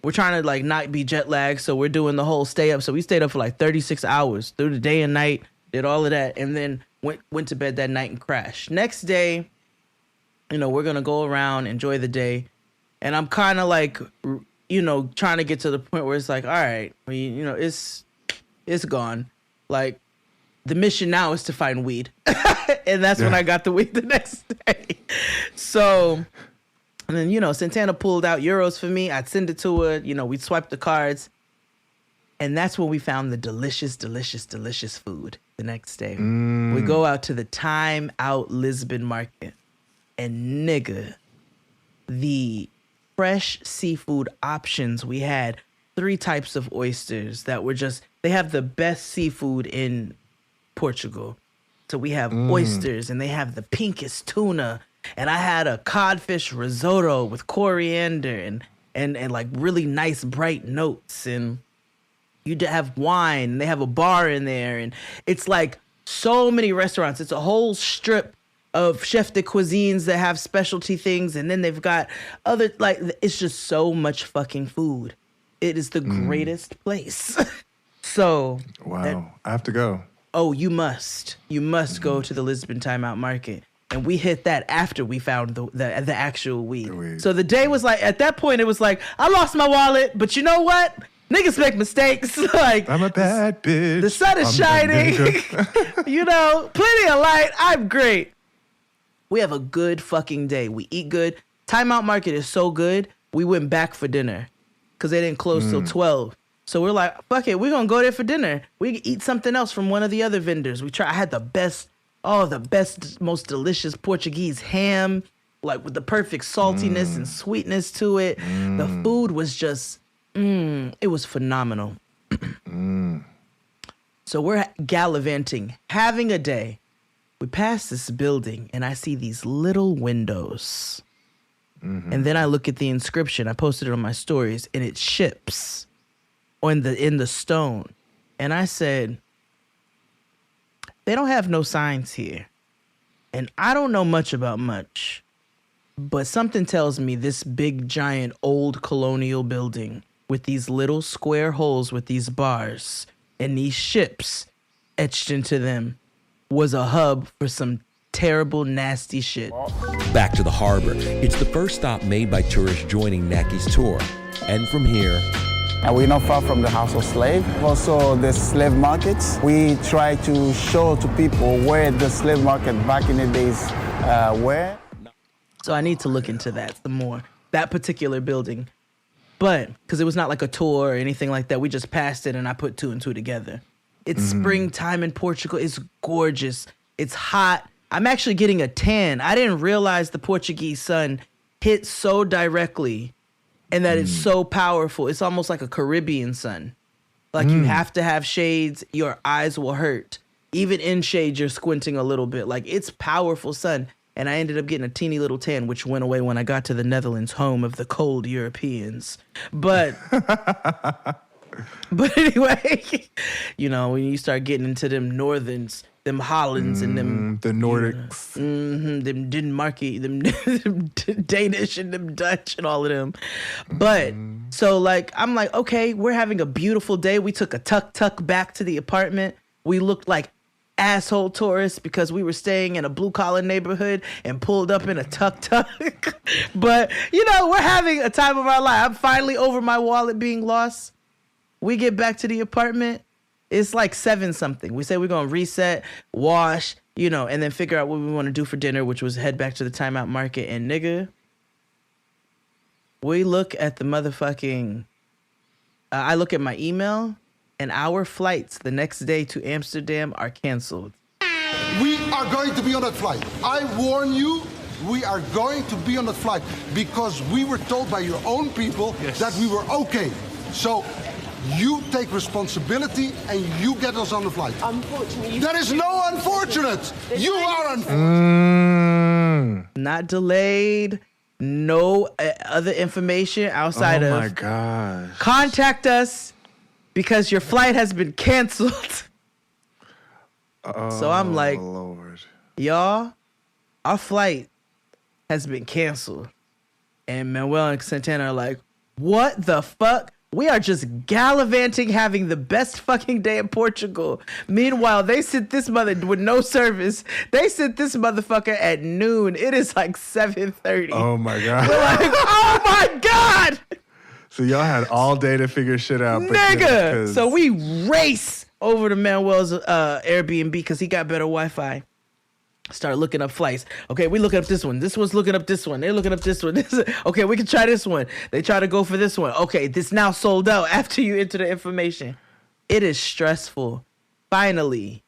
not be jet lagged. So we're doing the whole stay up. So we stayed up for like 36 hours through the day and night. Did all of that, and then went to bed that night and crashed. Next day. You know, we're going to go around, enjoy the day. And I'm kind of like, you know, trying to get to the point where it's like, all right, you know, it's gone. Like, the mission now is to find weed. And that's when I got the weed the next day. So, and then, you know, Santana pulled out euros for me. I'd send it to her. You know, we'd swipe the cards. And that's when we found the delicious, delicious, delicious food the next day. We go out to the Time Out Lisbon market. And nigga, the fresh seafood options we had, 3 types of oysters that were they have the best seafood in Portugal. So we have oysters and they have the pinkest tuna. And I had a codfish risotto with coriander and like really nice bright notes. And you have wine and they have a bar in there. And it's like So many restaurants. It's a whole strip of chef de cuisines that have specialty things. And then they've got other, like, it's just so much fucking food. It is the greatest place. So. Wow. I have to go. Oh, you must. You must go to the Lisbon Timeout Market. And we hit that after we found the actual weed. So the day was like, at that point, it was like, I lost my wallet, but you know what? Niggas make mistakes. Like, I'm a bad bitch. The sun is shining. You know, plenty of light. I'm great. We have a good fucking day. We eat good. Timeout Market is so good. We went back for dinner because they didn't close till 12. So we're like, fuck it. We're going to go there for dinner. We can eat something else from one of the other vendors. I had the best, most delicious Portuguese ham, like with the perfect saltiness and sweetness to it. The food was just, it was phenomenal. So we're gallivanting, having a day. We pass this building and I see these little windows. And then I look at the inscription. I posted it on my stories and it ships in the stone. And I said, they don't have no signs here. And I don't know much about much, but something tells me this big, giant, old colonial building with these little square holes with these bars and these ships etched into them was a hub for some terrible, nasty shit. Back to the harbor. It's the first stop made by tourists joining Naki's tour. And from here, we're not far from the House of Slave. Also, the slave markets. We try to show to people where the slave market back in the days were. So I need to look into that some more. That particular building. But, because it was not like a tour or anything like that. We just passed it and I put two and two together. It's springtime in Portugal. It's gorgeous. It's hot. I'm actually getting a tan. I didn't realize the Portuguese sun hit so directly and that it's so powerful. It's almost like a Caribbean sun. Like you have to have shades. Your eyes will hurt. Even in shade, you're squinting a little bit. Like it's powerful sun. And I ended up getting a teeny little tan, which went away when I got to the Netherlands, home of the cold Europeans. But anyway, you know, when you start getting into them Northerns, them Hollands and them the Nordics, them Denmark, them Danish and them Dutch and all of them. But so like, I'm like, okay, we're having a beautiful day. We took a tuk-tuk back to the apartment. We looked like asshole tourists because we were staying in a blue collar neighborhood and pulled up in a tuk-tuk. But you know, we're having a time of our life. I'm finally over my wallet being lost. We get back to the apartment. It's like 7-something. We say we're going to reset, wash, you know, and then figure out what we want to do for dinner, which was head back to the Timeout Market. And nigga, we look at the motherfucking, I look at my email and our flights the next day to Amsterdam are canceled. We are going to be on that flight. I warn you, we are going to be on that flight because we were told by your own people that we were okay. So you take responsibility and you get us on the flight. Unfortunately. There is no unfortunate. You are unfortunate. Not delayed. No other information outside of. Oh my gosh. Contact us because your flight has been canceled. So I'm like, Lord. Y'all, our flight has been canceled. And Manuel and Santana are like, what the fuck? We are just gallivanting, having the best fucking day in Portugal. Meanwhile, they sent this mother with no service. They sent this motherfucker at noon. It is like 7:30. Oh my God. We're like, oh my God. So y'all had all day to figure shit out. Nigga. So we race over to Manuel's Airbnb because he got better Wi-Fi. Start looking up flights. Okay, we looking up this one. This one's looking up this one. They're looking up this one. Okay, we can try this one. They try to go for this one. Okay, this now sold out after you enter the information. It is stressful. Finally,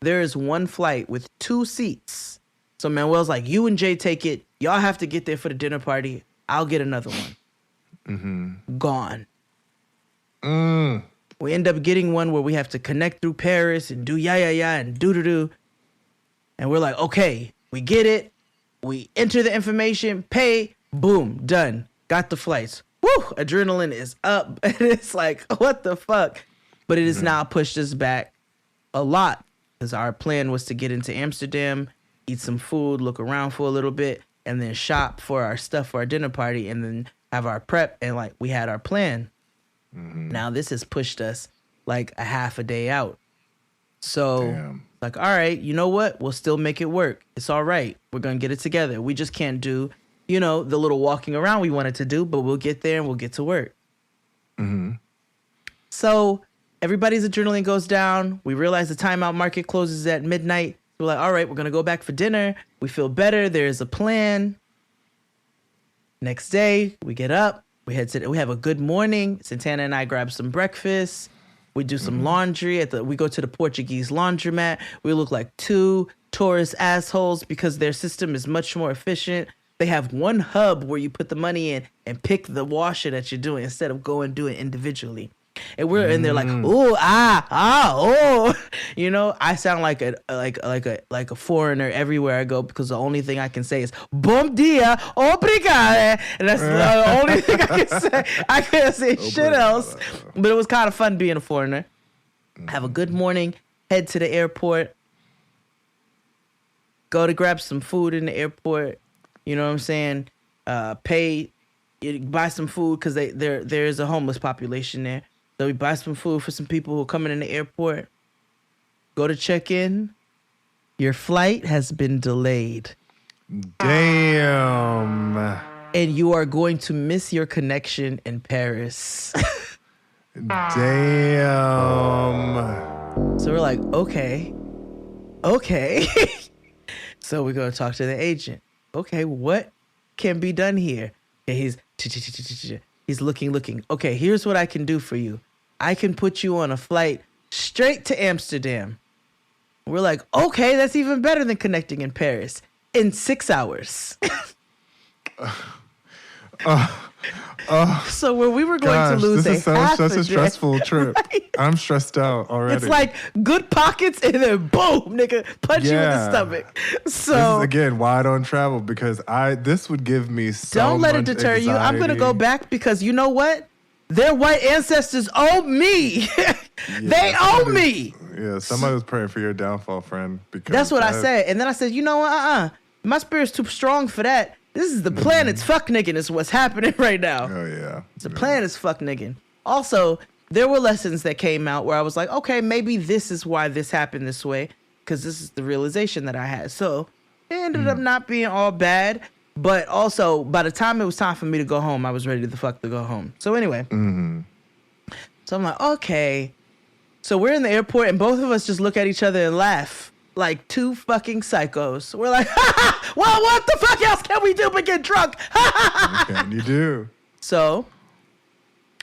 there is one flight with 2 seats. So Manuel's like, you and Jay take it. Y'all have to get there for the dinner party. I'll get another one. Gone. We end up getting one where we have to connect through Paris and do and do. And we're like, okay, we get it. We enter the information, pay, boom, done. Got the flights. Woo, adrenaline is up. And it's like, what the fuck? But it has now pushed us back a lot because our plan was to get into Amsterdam, eat some food, look around for a little bit, and then shop for our stuff for our dinner party, and then have our prep, and like we had our plan. Now this has pushed us like a half a day out. So like, all right, you know what? We'll still make it work. It's all right. We're going to get it together. We just can't do, you know, the little walking around we wanted to do, but we'll get there and we'll get to work. So everybody's adrenaline goes down. We realize the timeout market closes at midnight. We're like, all right, we're going to go back for dinner. We feel better. There's a plan. Next day, we get up. We have a good morning. Santana and I grab some breakfast. We do some laundry we go to the Portuguese laundromat. We look like two tourist assholes because their system is much more efficient. They have one hub where you put the money in and pick the washer that you're doing instead of go and do it individually. And they're like, ooh, oh, you know, I sound like a foreigner everywhere I go because the only thing I can say is bom dia, obrigado, and that's the only thing I can say. I can't say shit else. But it was kind of fun being a foreigner. Have a good morning. Head to the airport. Go to grab some food in the airport. You know what I'm saying? Buy some food because there is a homeless population there. So we buy some food for some people who are coming in the airport. Go to check in. Your flight has been delayed. Damn. And you are going to miss your connection in Paris. Damn. So we're like, okay. So we're going to talk to the agent. Okay, what can be done here? And he's looking. Okay, here's what I can do for you. I can put you on a flight straight to Amsterdam. We're like, okay, that's even better than connecting in Paris in 6 hours. So where we were going to lose this half such a day, stressful trip. right? I'm stressed out already. It's like good pockets and then boom, nigga, punch you in the stomach. So this is again why I don't travel, because this would give me so don't let it much deter you. I'm gonna anxiety. go back because you know what? Their white ancestors owe me. They owe me. Yeah, somebody was praying for your downfall, friend. Because that's what I said. And then I said, you know what? My spirit's too strong for that. This is the planet's fuck niggin' is what's happening right now. Oh, yeah. The planet's fuck niggin'. Also, there were lessons that came out where I was like, okay, maybe this is why this happened this way, because this is the realization that I had. So it ended up not being all bad. But also, by the time it was time for me to go home, I was ready to go home. So anyway. So I'm like, okay. So we're in the airport and both of us just look at each other and laugh like two fucking psychos. We're like, well, what the fuck else can we do but get drunk? What can you do? So,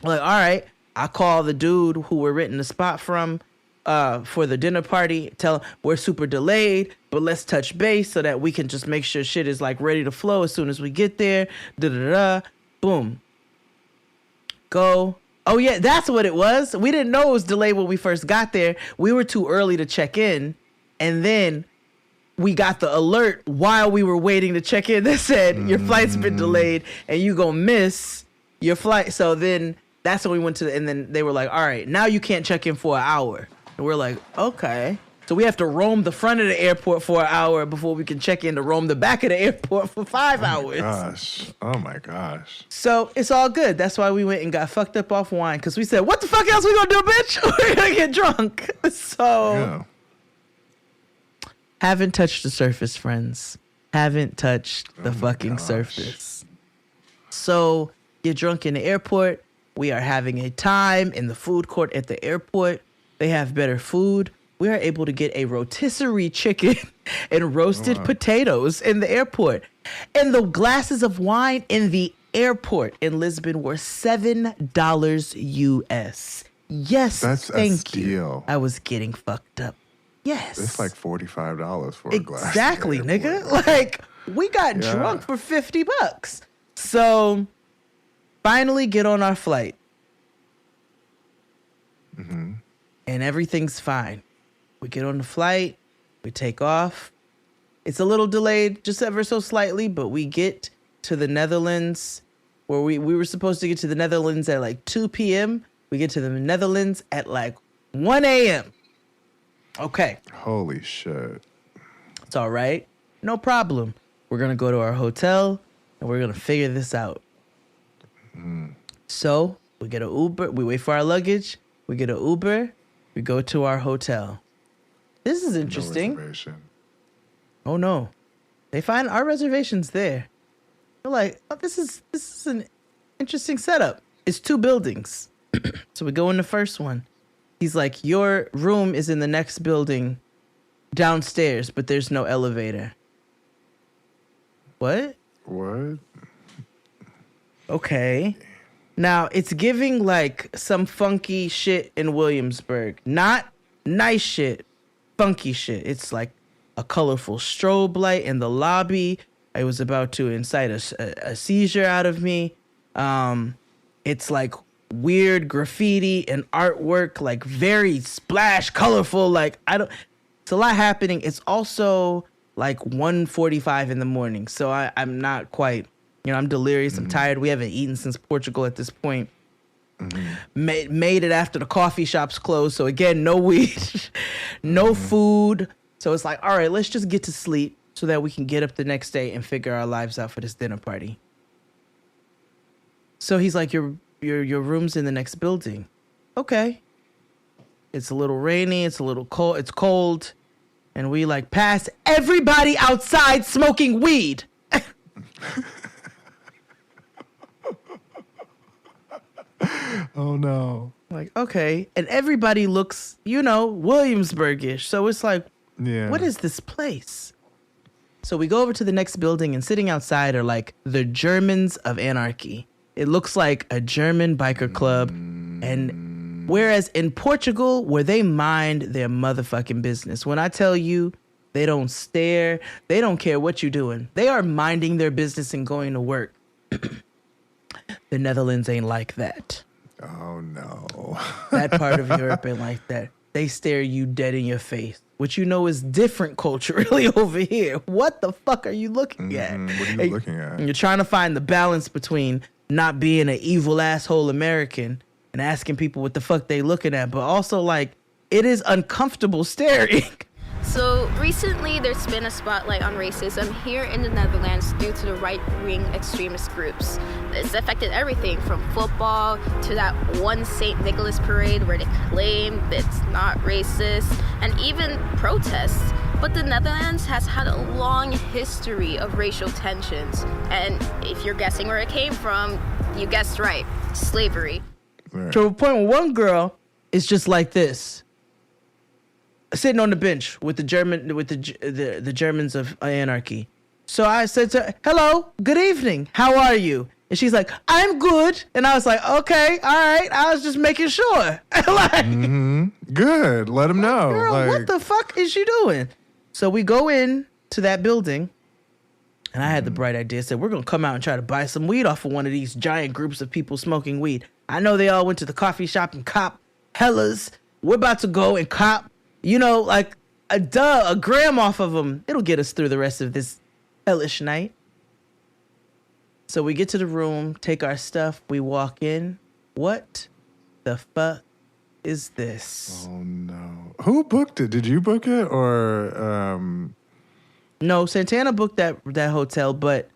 I'm like, all right. I call the dude who we're renting the spot from for the dinner party. Tell him we're super delayed, but let's touch base so that we can just make sure shit is like ready to flow as soon as we get there. Boom. Go. Oh yeah, that's what it was. We didn't know it was delayed when we first got there. We were too early to check in. And then we got the alert while we were waiting to check in that said, your flight's been delayed and you gonna miss your flight. So then that's when we went and then they were like, all right, now you can't check in for an hour. And we're like, okay. So we have to roam the front of the airport for an hour before we can check in to roam the back of the airport for 5 hours. Oh my gosh. So it's all good. That's why we went and got fucked up off wine, because we said, what the fuck else we gonna do, bitch? We're gonna get drunk. So haven't touched the surface, friends. Haven't touched the fucking surface. So get drunk in the airport. We are having a time in the food court at the airport. They have better food. We are able to get a rotisserie chicken and roasted potatoes in the airport. And the glasses of wine in the airport in Lisbon were $7 US. Yes, that's a steal. I was getting fucked up. Yes. It's like $45 for a glass. Exactly, nigga. Like, we got drunk for $50. So, finally get on our flight. And everything's fine. We get on the flight. We take off. It's a little delayed, just ever so slightly, but we get to the Netherlands, where we were supposed to get to the Netherlands at like 2 p.m. We get to the Netherlands at like 1 a.m. Okay. Holy shit. It's all right. No problem. We're going to go to our hotel and we're going to figure this out. So we get an Uber. We wait for our luggage. We get an Uber. We go to our hotel. This is interesting. No reservation. Oh, no. They find our reservations there. They're like, oh, this is an interesting setup. It's 2 buildings. So we go in the first one. He's like, your room is in the next building downstairs, but there's no elevator. What? What? Okay. Now, it's giving like some funky shit in Williamsburg. Not nice shit, funky shit. It's like a colorful strobe light in the lobby. I was about to incite a seizure out of me. It's like weird graffiti and artwork, like very splash, colorful. Like it's a lot happening. It's also like 1:45 in the morning, so I'm not quite. I'm delirious. I'm tired. We haven't eaten since Portugal at this point. Made it after the coffee shops closed. So again, no weed, no food. So it's like, all right, let's just get to sleep so that we can get up the next day and figure our lives out for this dinner party. So he's like, your room's in the next building. Okay. It's a little rainy. It's a little cold. It's cold. And we like pass everybody outside smoking weed. Oh no. Like, okay. And everybody looks, Williamsburg-ish. So it's like, yeah. What is this place? So we go over to the next building, and sitting outside are like the Germans of anarchy. It looks like a German biker club. And whereas in Portugal, where they mind their motherfucking business, when I tell you they don't stare, they don't care what you're doing. They are minding their business and going to work. The Netherlands ain't like that. Oh, no. That part of Europe ain't like that. They stare you dead in your face, which is different culturally over here. What the fuck are you looking at? What are you looking at? You're trying to find the balance between not being an evil asshole American and asking people what the fuck they looking at, but also like it is uncomfortable staring. So recently there's been a spotlight on racism here in the Netherlands due to the right-wing extremist groups. It's affected everything from football to that one St. Nicholas parade where they claim it's not racist, and even protests. But the Netherlands has had a long history of racial tensions, and if you're guessing where it came from, you guessed right, slavery. Right. To a point where one girl is just like this, sitting on the bench with the Germans of anarchy. So I said to her, "Hello, good evening. How are you?" And she's like, "I'm good." And I was like, "Okay, all right. I was just making sure." Good. Let him know. Girl, what the fuck is she doing? So we go in to that building, and I had the bright idea. Said, we're gonna come out and try to buy some weed off of one of these giant groups of people smoking weed. I know they all went to the coffee shop and cop hellas. We're about to go and cop, like a gram off of them. It'll get us through the rest of this hellish night. So we get to the room, take our stuff, we walk in. What the fuck is this? Oh no. Who booked it? Did you book it or No, Santana booked that hotel, but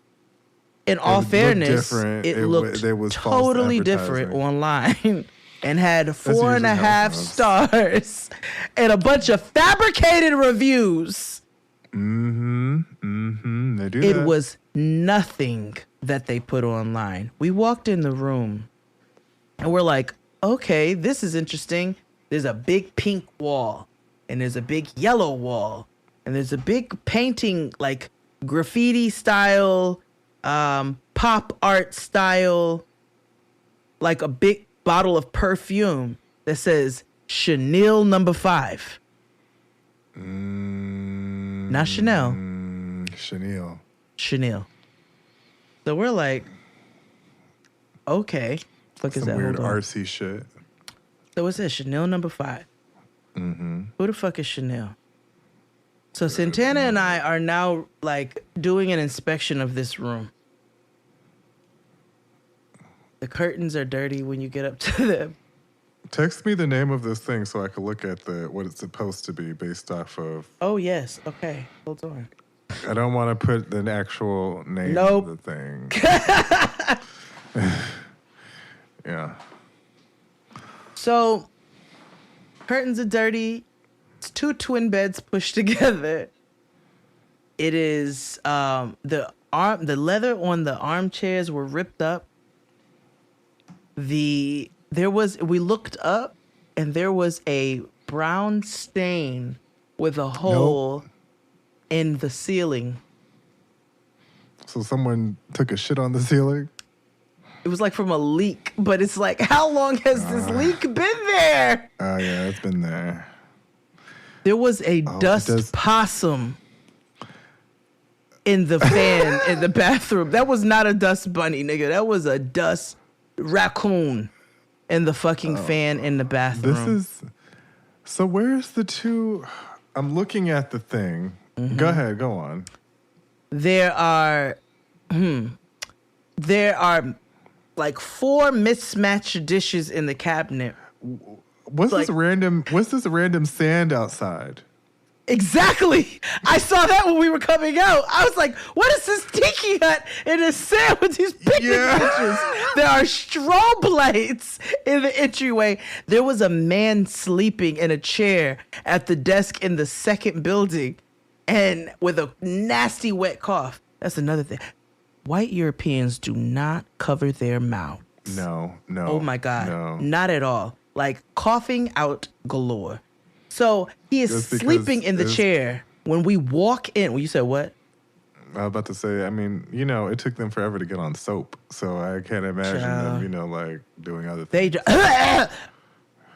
in all fairness, it looked totally different online. And had 4.5 stars and a bunch of fabricated reviews. They do that. It was nothing that they put online. We walked in the room and we're like, okay, this is interesting. There's a big pink wall and there's a big yellow wall and there's a big painting, like graffiti style, pop art style, like a big bottle of perfume that says Chanel No. 5. Not Chanel. Chanel. So we're like, okay. What is that? Weird artsy shit. So it says Chanel No. 5. Who the fuck is Chanel? So Santana and I are now like doing an inspection of this room. The curtains are dirty when you get up to them. Text me the name of this thing so I can look at what it's supposed to be based off of. Oh, yes. Okay. Hold on. I don't want to put the actual name of the thing. Yeah. So, curtains are dirty. It's 2 twin beds pushed together. It is the leather on the armchairs were ripped up. We looked up and there was a brown stain with a hole in the ceiling. So someone took a shit on the ceiling? It was like from a leak, but it's like, how long has this leak been there? Oh, yeah, it's been there. There was a dust possum in the fan in the bathroom. That was not a dust bunny, nigga. That was a dust raccoon in the fucking fan in the bathroom. So where's the two? I'm looking at the thing. Go ahead, go on. There are like 4 mismatched dishes in the cabinet. What's this random sand outside? Exactly. I saw that when we were coming out. I was like, what is this tiki hut in a sand with these picnic benches? There are strobe lights in the entryway. There was a man sleeping in a chair at the desk in the second building and with a nasty wet cough. That's another thing. White Europeans do not cover their mouths. No. Oh my God. No. Not at all. Like coughing out galore. So he is sleeping in the chair when we walk in. Well, you said what? I was about to say, I mean, it took them forever to get on soap. So I can't imagine them, like doing other things.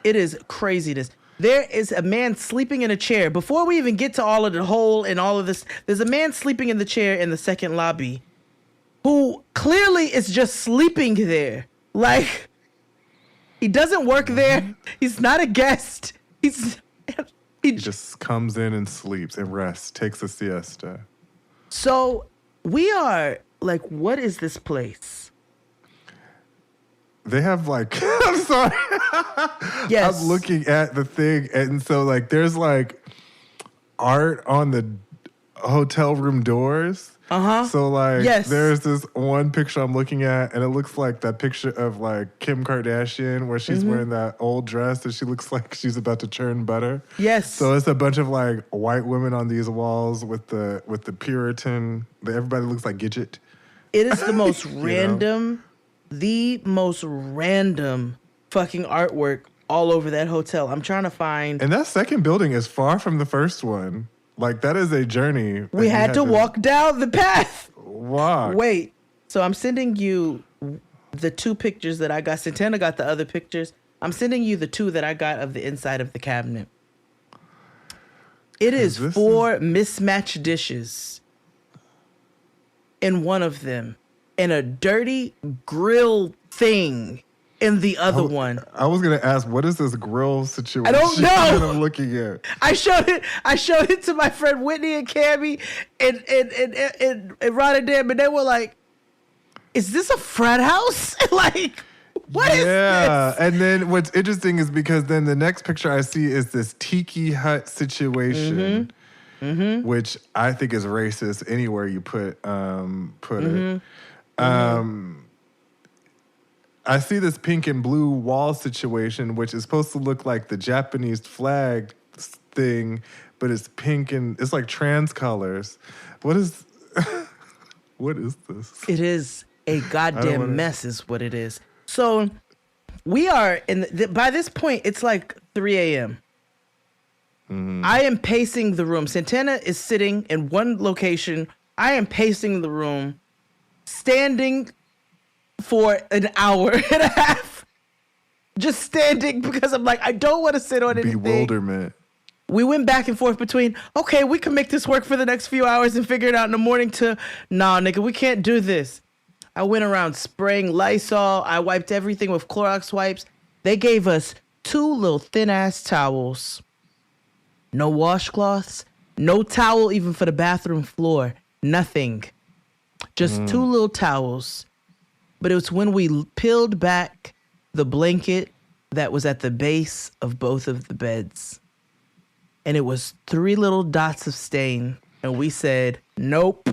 It is craziness. There is a man sleeping in a chair. Before we even get to all of the hole and all of this, there's a man sleeping in the chair in the second lobby who clearly is just sleeping there. Like, he doesn't work there. He's not a guest. He just comes in and sleeps and rests, takes a siesta. So we are like, what is this place? They have like, I'm sorry. Yes. I'm looking at the thing. And so like, there's like art on the hotel room doors. So like, there's this one picture I'm looking at, and it looks like that picture of like Kim Kardashian where she's wearing that old dress and she looks like she's about to churn butter. Yes. So it's a bunch of like white women on these walls with the Puritan. Everybody looks like Gidget. It is the most the most random fucking artwork all over that hotel. I'm trying to find. And that second building is far from the first one. Like, that is a journey. We had to walk down the path. Wow. Wait. So I'm sending you the 2 pictures that I got. Santana got the other pictures. I'm sending you the 2 that I got of the inside of the cabinet. It is 4 mismatched dishes in one of them and a dirty grill thing in the other one. I was gonna ask, what is this grill situation? I don't know. That I'm looking at. I showed it to my friend Whitney and Cammy and Rotterdam, and they were like, "Is this a frat house? Like, what is this?" Yeah, and then what's interesting is because then the next picture I see is this tiki hut situation, which I think is racist anywhere you put it. I see this pink and blue wall situation, which is supposed to look like the Japanese flag thing, but it's pink and it's like trans colors. What is this? It is a goddamn mess is what it is. So we are by this point, it's like 3 a.m. I am pacing the room. Santana is sitting in one location. I am pacing the room, standing for an hour and a half, just standing because I'm like, I don't want to sit on anything. Bewilderment. We went back and forth between, okay, we can make this work for the next few hours and figure it out in the morning, to, nah, nigga, we can't do this. I went around spraying Lysol. I wiped everything with Clorox wipes. They gave us 2 little thin-ass towels. No washcloths. No towel even for the bathroom floor. Nothing. Just 2 little towels. But it was when we peeled back the blanket that was at the base of both of the beds. And it was 3 little dots of stain. And we said, nope.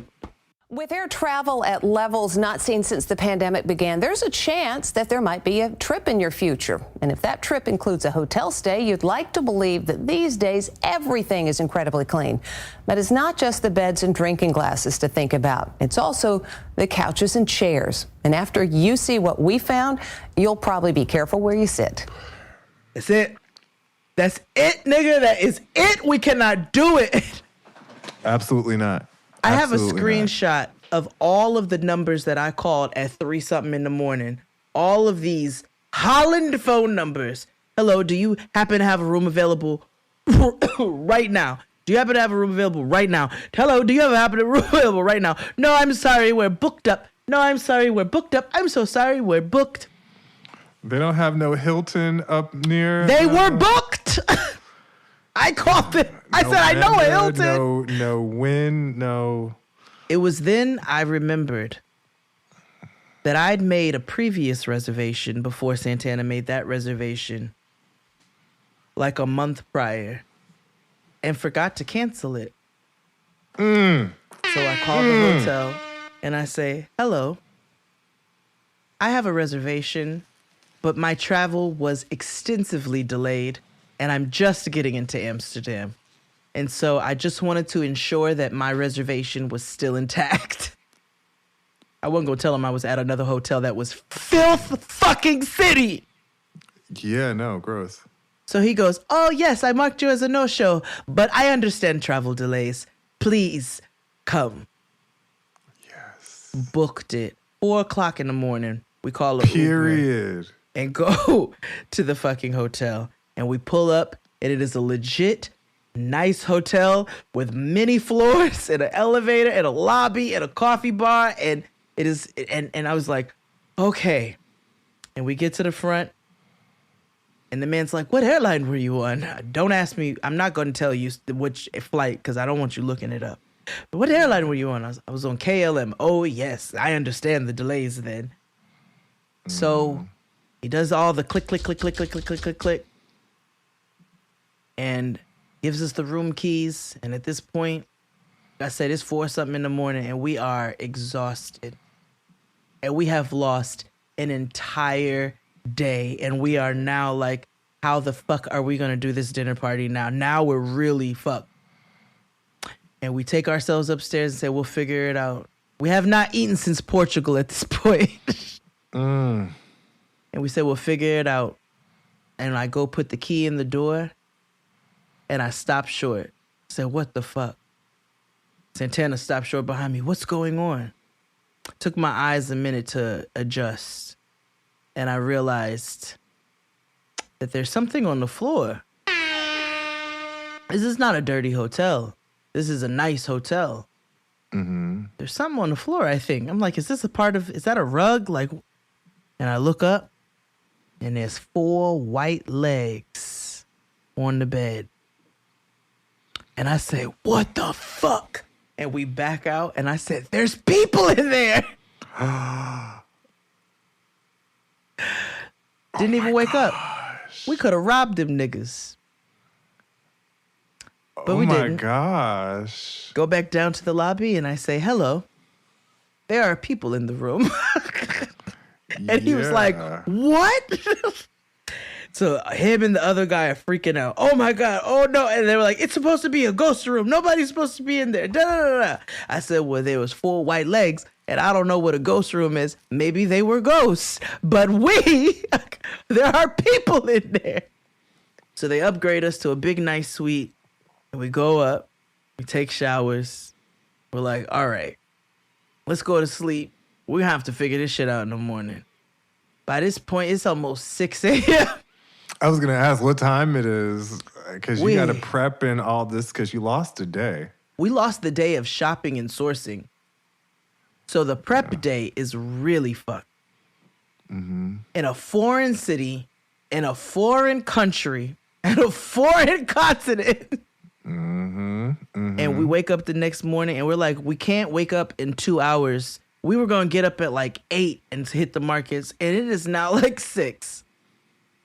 With air travel at levels not seen since the pandemic began, there's a chance that there might be a trip in your future. And if that trip includes a hotel stay, you'd like to believe that these days everything is incredibly clean. But it's not just the beds and drinking glasses to think about. It's also the couches and chairs. And after you see what we found, you'll probably be careful where you sit. That's it. That's it, nigga. That is it. We cannot do it. Absolutely not. I have a Absolutely screenshot of all of the numbers that I called at 3-something in the morning. All of these Holland phone numbers. Hello, do you happen to have a room available right now? Do you happen to have a room available right now? Hello, do you happen to have a room available right now? No, I'm sorry, we're booked up. No, I'm sorry, we're booked up. I'm so sorry, we're booked. They don't have no Hilton up near. They were booked. I called it. I said, I know a Hilton. No Wynn, no. It was then I remembered that I'd made a previous reservation before Santana made that reservation like a month prior and forgot to cancel it. So I called the hotel and I say, hello, I have a reservation, but my travel was extensively delayed and I'm just getting into Amsterdam. And so I just wanted to ensure that my reservation was still intact. I wasn't going to tell him I was at another hotel that was filth fucking city. Yeah, no, gross. So he goes, oh, yes, I marked you as a no-show, but I understand travel delays. Please come. Yes. Booked it. 4:00 in the morning. We call it Period. Uber and go to the fucking hotel. And we pull up, and it is a legit, nice hotel with many floors and an elevator and a lobby and a coffee bar. And it is, and I was like, okay. And we get to the front, and the man's like, what airline were you on? Don't ask me. I'm not going to tell you which flight because I don't want you looking it up. But what airline were you on? I was on KLM. Oh, yes. I understand the delays then. So he does all the click, click, click, click, click, click, click, click, click. And gives us the room keys. And at this point, I said it's 4-something in the morning and we are exhausted. And we have lost an entire day. And we are now like, how the fuck are we going to do this dinner party now? Now we're really fucked. And we take ourselves upstairs and say, we'll figure it out. We have not eaten since Portugal at this point. And we said, we'll figure it out. And I go put the key in the door. And I stopped short. I said, what the fuck? Santana stopped short behind me. What's going on? Took my eyes a minute to adjust. And I realized that there's something on the floor. This is not a dirty hotel. This is a nice hotel. There's something on the floor, I think. I'm like, is that a rug? Like, and I look up and there's 4 white legs on the bed. And I say, what the fuck? And we back out and I said, there's people in there. Didn't even wake up. We could have robbed them niggas. But we didn't. Oh my gosh. Go back down to the lobby and I say, hello. There are people in the room. And he was like, what? So him and the other guy are freaking out. Oh my God. Oh no. And they were like, it's supposed to be a ghost room. Nobody's supposed to be in there. Da, da, da, da. I said, well, there was 4 white legs and I don't know what a ghost room is. Maybe they were ghosts, but there are people in there. So they upgrade us to a big, nice suite. And we go up, we take showers. We're like, all right, let's go to sleep. We have to figure this shit out in the morning. By this point, it's almost 6 a.m. I was going to ask what time it is because you got to prep and all this because you lost a day. We lost the day of shopping and sourcing. So the prep day is really fucked. In a foreign city, in a foreign country, in a foreign continent. And we wake up the next morning and we're like, we can't wake up in 2 hours. We were going to get up at like 8 and hit the markets. And it is now like 6.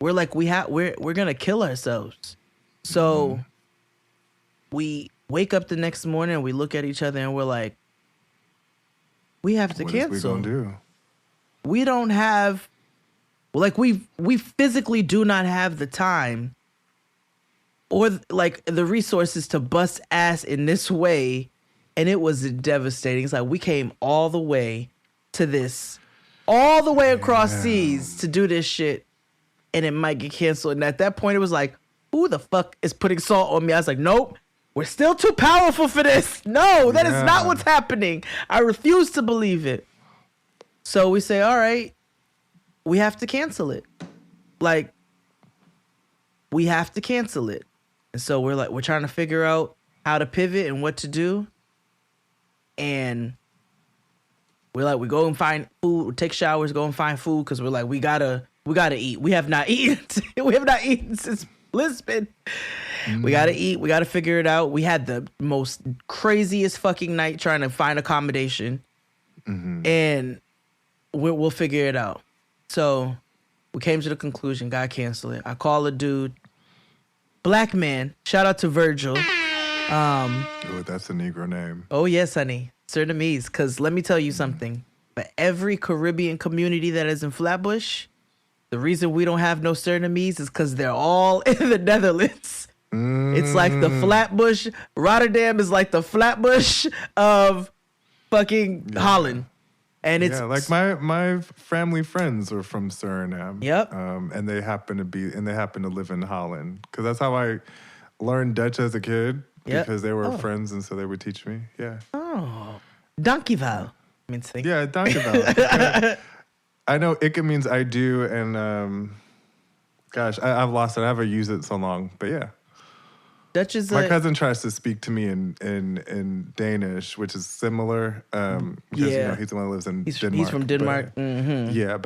we're like, we're gonna kill ourselves. So we wake up the next morning and we look at each other and we're like, we have to cancel. What is we gonna do? We don't have, like, we physically do not have the time or like the resources to bust ass in this way. And it was devastating. It's like we came all the way to this, all the way across seas to do this shit, and it might get canceled. And at that point, it was like, who the fuck is putting salt on me? I was like, nope, we're still too powerful for this. No, that is not what's happening. I refuse to believe it. So we say, all right, we have to cancel it. Like, we have to cancel it. And so we're trying to figure out how to pivot and what to do. And we're like, we go and find food, we take showers, go and find food, because we're like, we gotta eat. We have not eaten. We have not eaten since Lisbon. We gotta eat. We gotta figure it out. We had the most craziest fucking night trying to find accommodation, and we'll figure it out. So we came to the conclusion, gotta cancel it. I call a dude, black man. Shout out to Virgil. Oh, that's a Negro name. Oh, yes, honey. Surinamese. Because let me tell you something. For every Caribbean community that is in Flatbush, the reason we don't have no Surinamese is because they're all in the Netherlands. It's like the Flatbush. Rotterdam is like the Flatbush of fucking Holland. And it's like my family friends are from Suriname. Yep. And they happen to live in Holland. Because that's how I learned Dutch as a kid. Because they were friends, and so they would teach me. Yeah. Oh, dankjewel. Yeah, dankjewel. I know Ikke means I do, and gosh, I've lost it. I haven't used it so long, but yeah. Dutch is my cousin tries to speak to me in Danish, which is similar. Because you know, he's the one who lives in Denmark. He's from Denmark. But, yeah,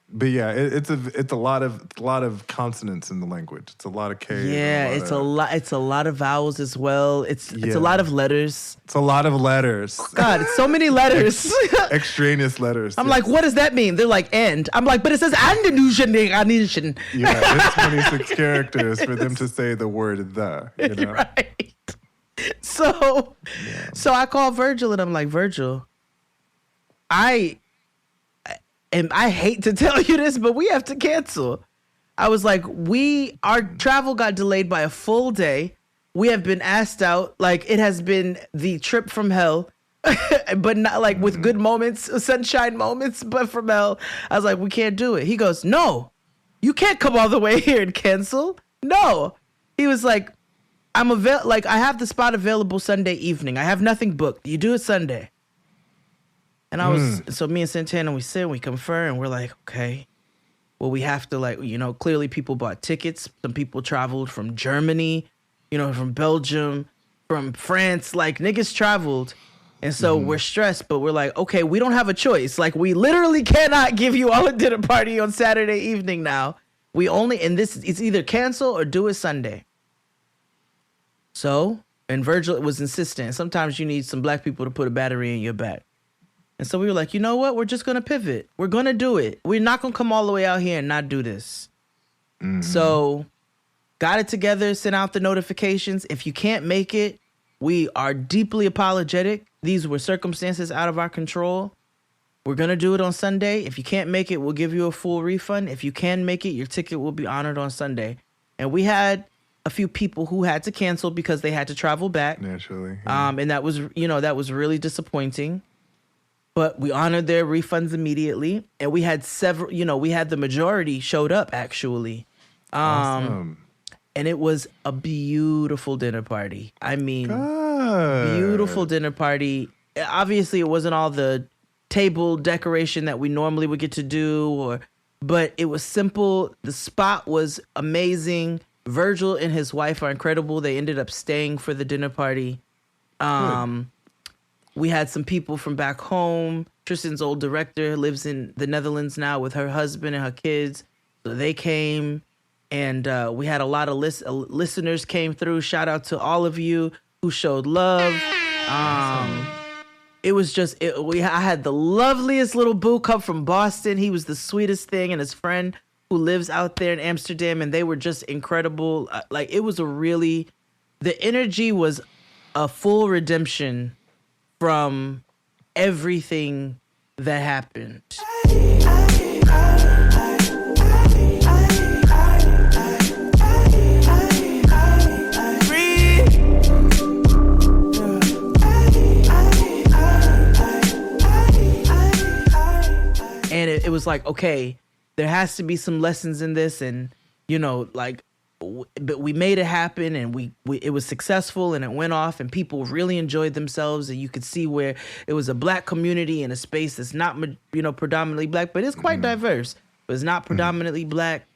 but yeah, it's a lot of consonants in the language. It's a lot of K. Yeah, it's a lot of vowels as well. It's a lot of letters. It's a lot of letters. God, it's so many letters. Extraneous letters. I'm like, what does that mean? They're like, and. I'm like, but it says Andalusian. Yeah, it's 26 characters for them to say the word the. You know? Right. So I call Virgil and I'm like, Virgil, and I hate to tell you this, but we have to cancel. I was like, our travel got delayed by a full day. We have been asked out. Like, it has been the trip from hell, but not like with good moments, sunshine moments, but from hell. I was like, we can't do it. He goes, no, you can't come all the way here and cancel. No. He was like, I have the spot available Sunday evening. I have nothing booked. You do it Sunday. And so me and Santana, we sit, we confer, and we're like, okay, well, we have to clearly people bought tickets. Some people traveled from Germany, from Belgium, from France, like niggas traveled. And so we're stressed, but we're like, okay, we don't have a choice. Like, we literally cannot give you all a dinner party on Saturday evening now. It's either cancel or do it Sunday. So, and Virgil was insistent. Sometimes you need some black people to put a battery in your back. And so we were like, you know what? We're just going to pivot. We're going to do it. We're not going to come all the way out here and not do this. So got it together, sent out the notifications. If you can't make it, we are deeply apologetic. These were circumstances out of our control. We're going to do it on Sunday. If you can't make it, we'll give you a full refund. If you can make it, your ticket will be honored on Sunday. And we had a few people who had to cancel because they had to travel back. Naturally. Yeah. And that was really disappointing. But we honored their refunds immediately. And we had the majority showed up, actually. Awesome. And it was a beautiful dinner party. I mean, beautiful dinner party. Obviously, it wasn't all the table decoration that we normally would get to do, but it was simple. The spot was amazing. Virgil and his wife are incredible. They ended up staying for the dinner party. We had some people from back home. Tristan's old director lives in the Netherlands now with her husband and her kids. So they came, and we had a lot of listeners came through. Shout out to all of you who showed love. It was I had the loveliest little boo come from Boston. He was the sweetest thing, and his friend who lives out there in Amsterdam, and they were just incredible. Like, it was the energy was a full redemption from everything that happened. And it was like, okay, there has to be some lessons in this, and but we made it happen, and it was successful, and it went off, and people really enjoyed themselves, and you could see where it was a black community in a space that's not predominantly black, but it's quite diverse, but it's not predominantly black.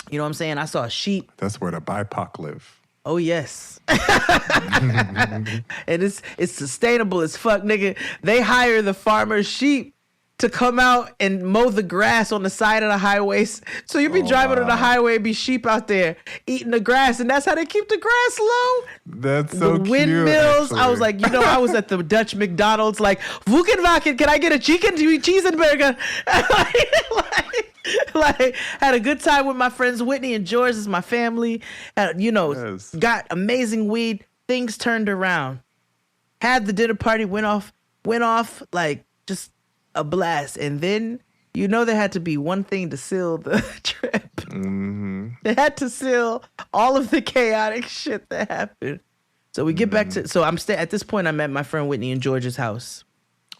You know what I'm saying? I saw a sheep. That's where the BIPOC live. Oh yes. And it's sustainable as fuck, nigga. They hire the farmer's sheep to come out and mow the grass on the side of the highways. So you be driving on the highway and be sheep out there eating the grass, and that's how they keep the grass low. That's so the windmills. Cute, I was like, I was at the Dutch McDonald's, like, Woekenwaken, can I get a chicken cheeseburger? like, had a good time with my friends. Whitney and George is my family. Got amazing weed. Things turned around. Had the dinner party, went off, like, just a blast. And then there had to be one thing to seal the trip. They had to seal all of the chaotic shit that happened. So we get back to at this point I'm at my friend Whitney and George's house.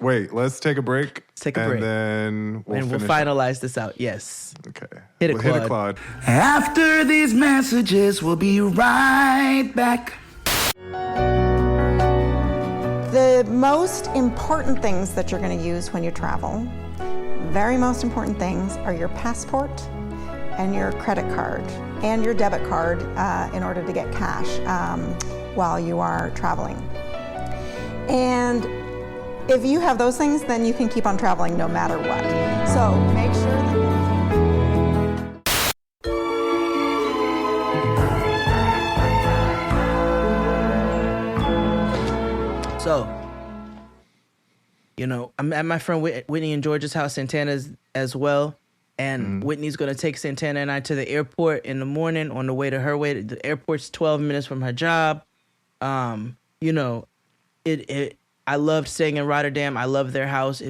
Wait, let's take a break. Let's take a break. And then we'll finalize this out. Yes. Okay. Hit it, Claude. After these messages, we'll be right back. The most important things that you're going to use when you travel, very most important things, are your passport and your credit card and your debit card in order to get cash while you are traveling. And if you have those things, then you can keep on traveling no matter what. So make sure that... So, I'm at my friend Whitney and George's house, Santana's as well. And Whitney's going to take Santana and I to the airport in the morning on the way to her way. The airport's 12 minutes from her job. I loved staying in Rotterdam. I love their house. You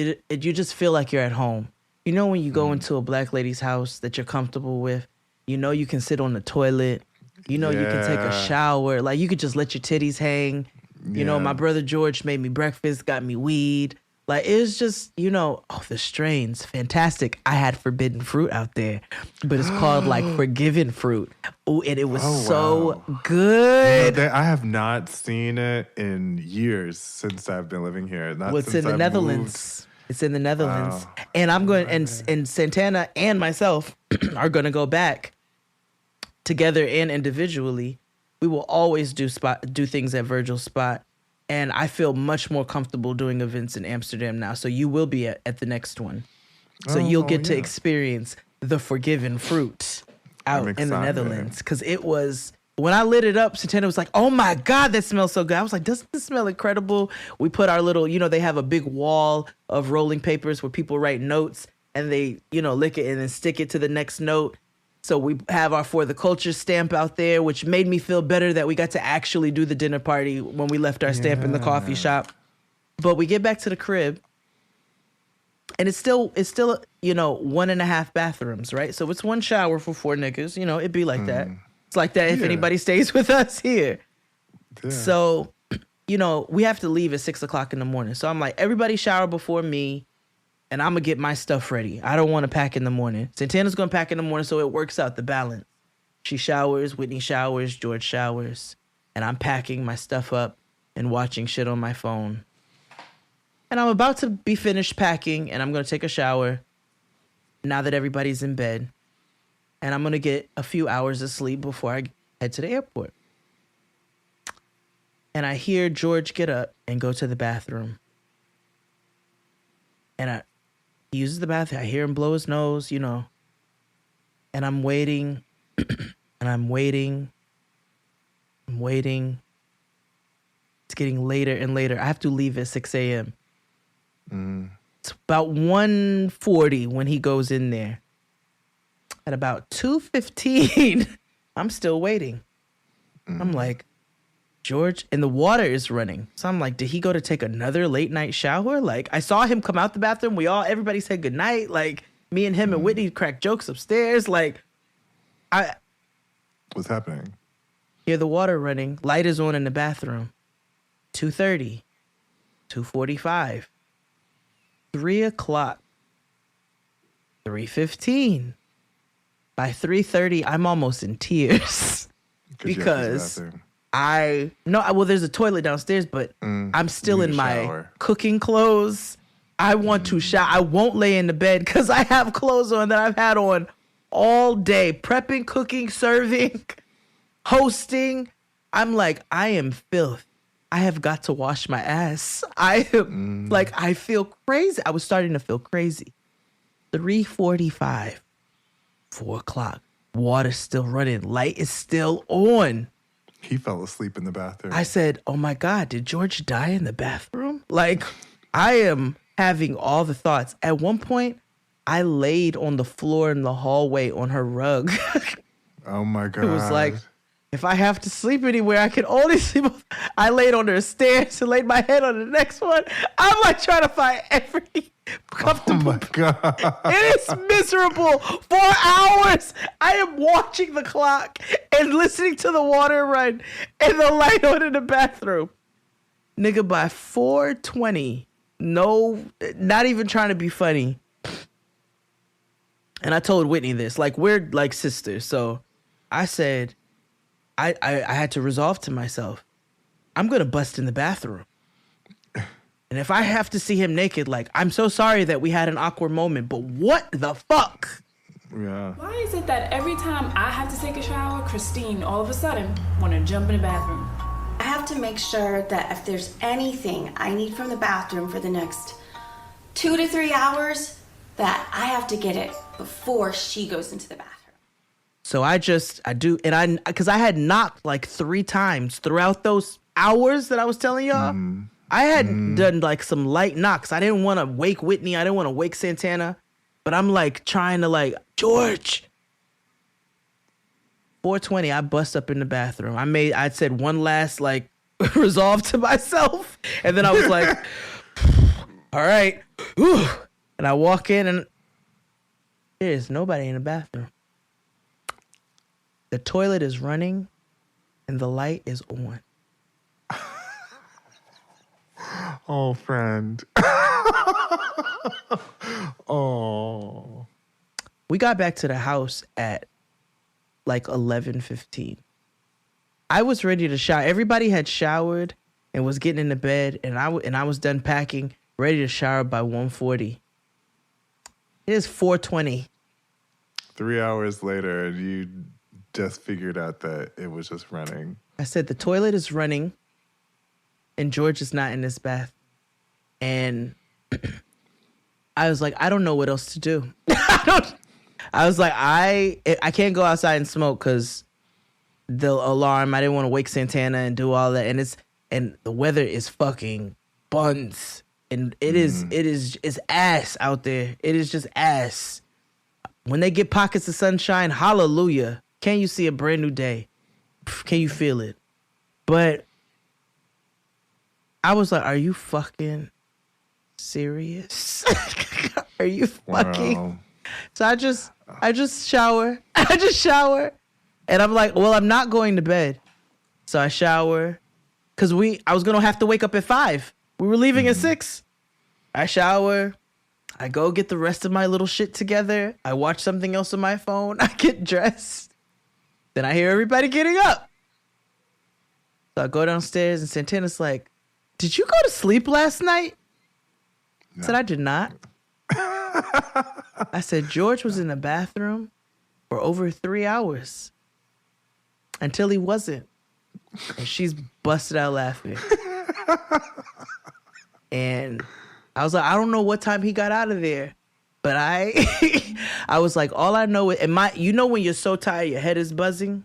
just feel like you're at home. When you go into a black lady's house that you're comfortable with, you can sit on the toilet. You can take a shower. Like, you could just let your titties hang. My brother George made me breakfast, got me weed. Like, it was just, the strains, fantastic. I had forbidden fruit out there, but it's called like forgiven fruit. Oh, and it was good. I have not seen it in years since I've been living here. It's in the Netherlands. It's in the Netherlands. Wow. And I'm going, and Santana and myself are going to go back together and individually. We will always do things at Virgil's spot. And I feel much more comfortable doing events in Amsterdam now. So you will be at the next one. So you'll get to experience the forgiven fruit out in the Netherlands. Because it was, when I lit it up, Santana was like, oh my God, that smells so good. I was like, doesn't this smell incredible? We put our little, they have a big wall of rolling papers where people write notes and they, lick it and then stick it to the next note. So we have our For the Culture stamp out there, which made me feel better that we got to actually do the dinner party when we left our stamp in the coffee shop. But we get back to the crib, and it's still 1.5 bathrooms, right? So it's one shower for 4 niggas. It'd be like that. It's like that if anybody stays with us here. Yeah. So, we have to leave at 6:00 in the morning. So I'm like, everybody shower before me. And I'm going to get my stuff ready. I don't want to pack in the morning. Santana's going to pack in the morning, so it works out the balance. She showers, Whitney showers, George showers. And I'm packing my stuff up and watching shit on my phone. And I'm about to be finished packing, and I'm going to take a shower now that everybody's in bed. And I'm going to get a few hours of sleep before I head to the airport. And I hear George get up and go to the bathroom. And he uses the bathroom. I hear him blow his nose, And I'm waiting, and I'm waiting. It's getting later and later. I have to leave at 6 a.m. It's about 1:40 when he goes in there. At about 2:15, I'm still waiting. I'm like, George, and the water is running. So I'm like, did he go to take another late night shower? Like, I saw him come out the bathroom. Everybody said goodnight. Like, me and him and Whitney cracked jokes upstairs. Like, what's happening? Hear the water running. Light is on in the bathroom. 2:30, 2:45, 3 o'clock, 3:15. By 3:30, I'm almost in tears because there's a toilet downstairs, but I'm still in my cooking clothes. I want to shower. I won't lay in the bed because I have clothes on that I've had on all day, prepping, cooking, serving, hosting. I'm like, I am filth. I have got to wash my ass. I am I feel crazy. I was starting to feel crazy. 3:45. 4 o'clock. Water's still running. Light is still on. He fell asleep in the bathroom. I said, oh my God, did George die in the bathroom? Like, I am having all the thoughts. At one point, I laid on the floor in the hallway on her rug. Oh my God. It was like, if I have to sleep anywhere, I can only sleep. I laid on her stairs and laid my head on the next one. I'm like trying to find every comfortable. Oh my God. It is miserable. 4 hours. I am watching the clock and listening to the water run and the light on in the bathroom. Nigga, by 4:20, no, not even trying to be funny. And I told Whitney this, like, we're like sisters. So I said, I had to resolve to myself, I'm going to bust in the bathroom. And if I have to see him naked, like, I'm so sorry that we had an awkward moment, but what the fuck? Yeah. Why is it that every time I have to take a shower, Christine all of a sudden want to jump in the bathroom? I have to make sure that if there's anything I need from the bathroom for the next 2 to 3 hours, that I have to get it before she goes into the bathroom. So I do, and because I had knocked like 3 times throughout those hours that I was telling y'all. I had done like some light knocks. I didn't want to wake Whitney. I didn't want to wake Santana, but I'm like trying to like, George. 4:20, I bust up in the bathroom. I said one last like resolve to myself. And then I was like, all right. Whew. And I walk in and there's nobody in the bathroom. The toilet is running and the light is on. Oh, friend. Oh. We got back to the house at like 11:15. I was ready to shower. Everybody had showered and was getting into bed, and I was done packing, ready to shower by 1:40. It is 4:20. 3 hours later, and you just figured out that it was just running. I said, the toilet is running, and George is not in this bath. And I was like, I don't know what else to do. I was like, I can't go outside and smoke because the alarm, I didn't want to wake Santana and do all that. And the weather is fucking buns. And it's ass out there. It is just ass. When they get pockets of sunshine, hallelujah. Can you see a brand new day? Can you feel it? But I was like, are you fucking serious? Are you fucking? Wow. So I just shower. And I'm like, well, I'm not going to bed. So I shower. Because I was going to have to wake up at 5. We were leaving at 6. I shower. I go get the rest of my little shit together. I watch something else on my phone. I get dressed. Then I hear everybody getting up. So I go downstairs and Santana's like, did you go to sleep last night? No. I said, I did not. I said, George was in the bathroom for over 3 hours until he wasn't. And she's busted out laughing. And I was like, I don't know what time he got out of there. But I was like, all I know is, you know when you're so tired, your head is buzzing?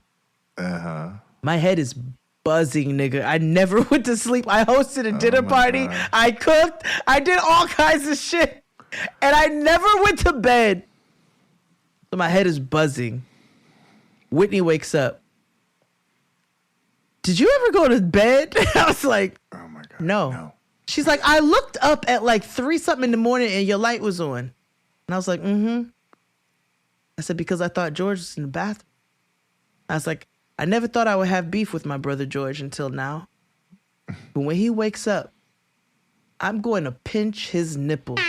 Uh-huh. My head is buzzing, nigga. I never went to sleep. I hosted a dinner party. God. I cooked. I did all kinds of shit. And I never went to bed. So my head is buzzing. Whitney wakes up. Did you ever go to bed? I was like, oh my God, no. She's like, I looked up at like 3-something in the morning and your light was on. And I was like, I said, because I thought George was in the bathroom. I was like, I never thought I would have beef with my brother George until now. But when he wakes up, I'm going to pinch his nipples.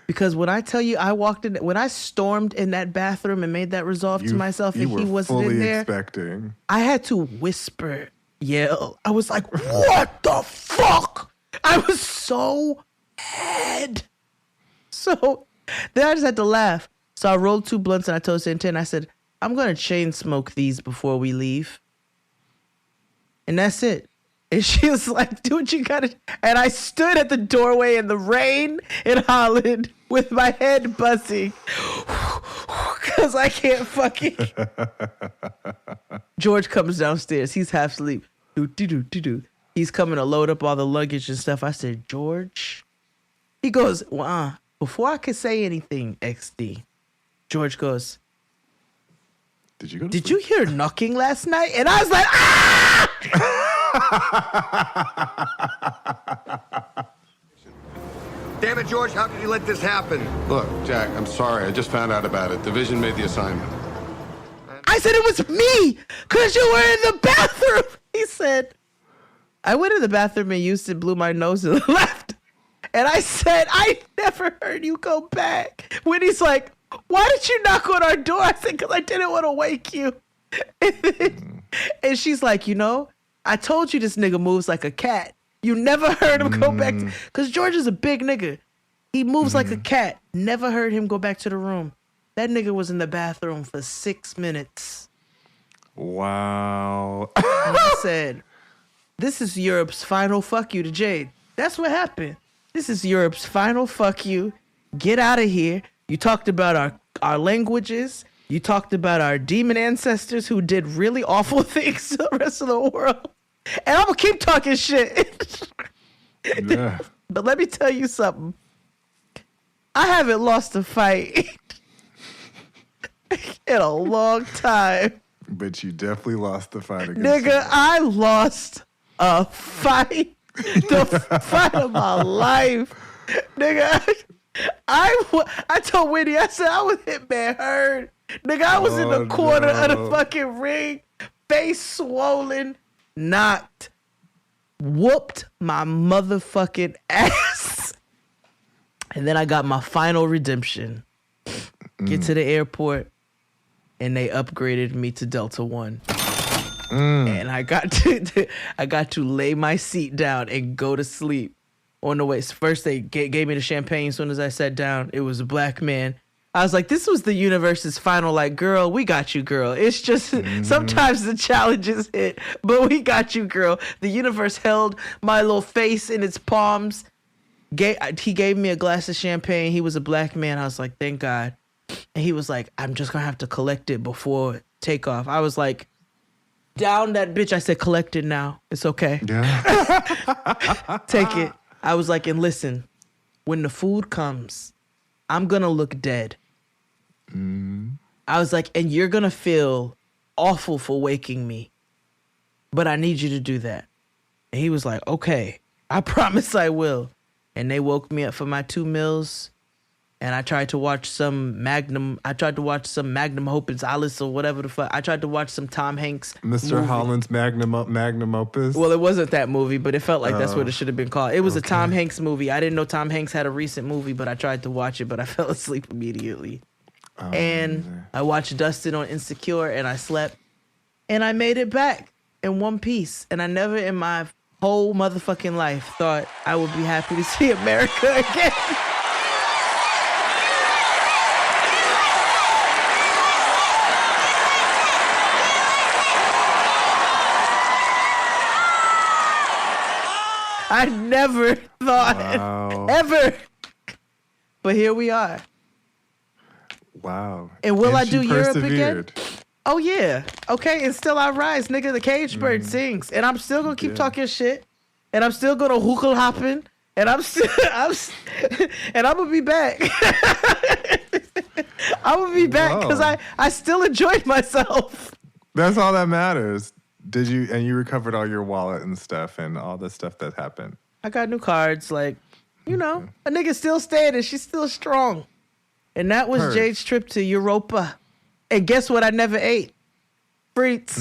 Because when I tell you, when I stormed in that bathroom and made that resolve to myself and he wasn't in there, expecting. I had to whisper, yell. I was like, what the fuck? I was so mad. So then I just had to laugh. So I rolled 2 blunts and I told Santana, I said, I'm going to chain smoke these before we leave. And that's it. And she was like, do what you gotta. And I stood at the doorway in the rain in Holland with my head buzzing. Because I can't fucking. George comes downstairs. He's half asleep. He's coming to load up all the luggage and stuff. I said, George. He goes, before I could say anything, XD, George goes, Did you hear knocking last night? And I was like, Damn it, George, how could you let this happen? Look, Jack, I'm sorry. I just found out about it. Division made the assignment. I said it was me because you were in the bathroom. He said, I went in the bathroom and used it, blew my nose to the left. And I said, I never heard you go back. When he's like, why did you knock on our door? I said, because I didn't want to wake you. And she's like, I told you this nigga moves like a cat. You never heard him go back. Because George is a big nigga. He moves like a cat. Never heard him go back to the room. That nigga was in the bathroom for 6 minutes. Wow. And I said, this is Europe's final fuck you to Jade. That's what happened. This is Europe's final fuck you. Get out of here. You talked about our languages. You talked about our demon ancestors who did really awful things to the rest of the world. And I'm going to keep talking shit. Yeah. But let me tell you something. I haven't lost a fight in a long time. But you definitely lost the fight against Nigga, I lost a fight. The fight of my life. Nigga, I told Whitney, I said I was Hitman Hearn. Nigga, I was in the corner of the fucking ring, face swollen, knocked, whooped my motherfucking ass. And then I got my final redemption. Get to the airport, and they upgraded me to Delta 1. And I got to lay my seat down and go to sleep on the way. First, they gave me the champagne. As soon as I sat down, it was a black man. I was like, this was the universe's final, like, girl, we got you, girl. It's just sometimes the challenges hit, but we got you, girl. The universe held my little face in its palms. He gave me a glass of champagne. He was a black man. I was like, thank God. And he was like, I'm just going to have to collect it before takeoff. I was like, down that bitch. I said, collect it now. It's okay. Yeah. Take it. I was like, and listen, when the food comes, I'm going to look dead. I was like, and you're going to feel awful for waking me, but I need you to do that. And he was like, okay, I promise I will. And they woke me up for my 2 meals. And I tried to watch some Magnum Opus Alice or whatever the fuck. I tried to watch some Tom Hanks Mr. movie. Holland's Magnum Opus. Well, it wasn't that movie, but it felt like that's what it should have been called. It was a Tom Hanks movie. I didn't know Tom Hanks had a recent movie, but I tried to watch it, but I fell asleep immediately. And I watched Dustin on Insecure, and I slept. And I made it back in one piece. And I never in my whole motherfucking life thought I would be happy to see America again. I never thought, ever. But here we are. Wow. And will I do Europe again? Oh, yeah. Okay, and still I rise, nigga. The cage bird sings. And I'm still going to keep talking shit. And I'm still going to hookle hopping. and I'm gonna be back. I'm gonna be back because I still enjoyed myself. That's all that matters. Did you? And you recovered all your wallet and stuff and all the stuff that happened. I got new cards. Like, you know, a nigga still standing. She's still strong. And that was Jade's trip to Europa. And guess what? I never ate frites.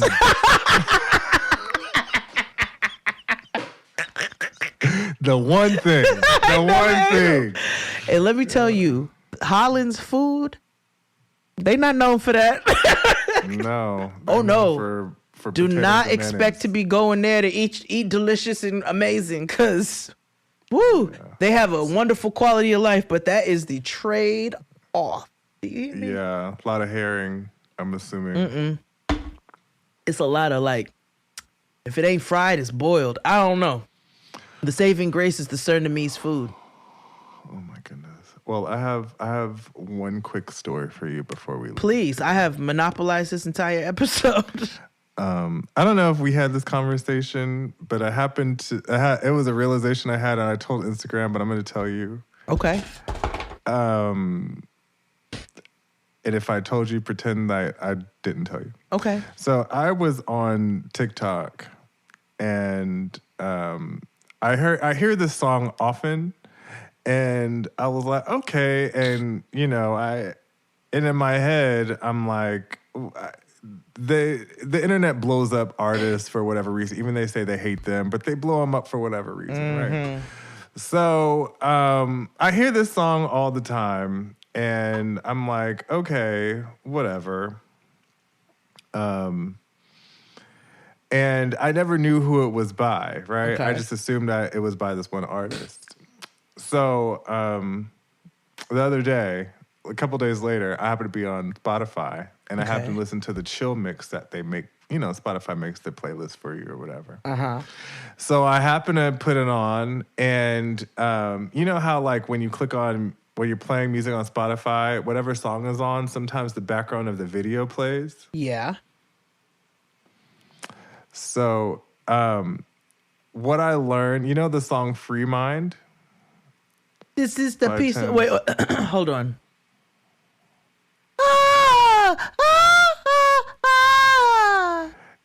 The one thing. And let me tell you, Holland's food, they not known for that. No. Oh, no. For do not potatoes and expect mayonnaise. to be going there to eat delicious and amazing because, woo, they have a wonderful quality of life, but that is the trade off. Yeah, a lot of herring, I'm assuming. It's a lot of like, if it ain't fried, it's boiled. I don't know. The saving grace is the Surinamese food. Oh my goodness. Well, I have one quick story for you before we leave. Please, I have monopolized this entire episode. I don't know if we had this conversation, but it was a realization I had and I told Instagram, but I'm going to tell you. Okay. And if I told you, pretend that I didn't tell you. Okay. So I was on TikTok and I hear this song often and I was like, okay. And, you know, and in my head, I'm like, the internet blows up artists for whatever reason. Even they say they hate them, but they blow them up for whatever reason, right? So I hear this song all the time, and I'm like, okay, whatever. And I never knew who it was by, right? Okay. I just assumed that it was by this one artist. So the other day, a couple days later, I happened to be on Spotify, and I happened to listen to the chill mix that they make. You know, Spotify makes the playlist for you or whatever. So I happened to put it on, and you know how like when you click on, when you're playing music on Spotify, whatever song is on, sometimes the background of the video plays? Yeah. So what I learned, you know the song Free Mind? This is the piece. Wait, hold on.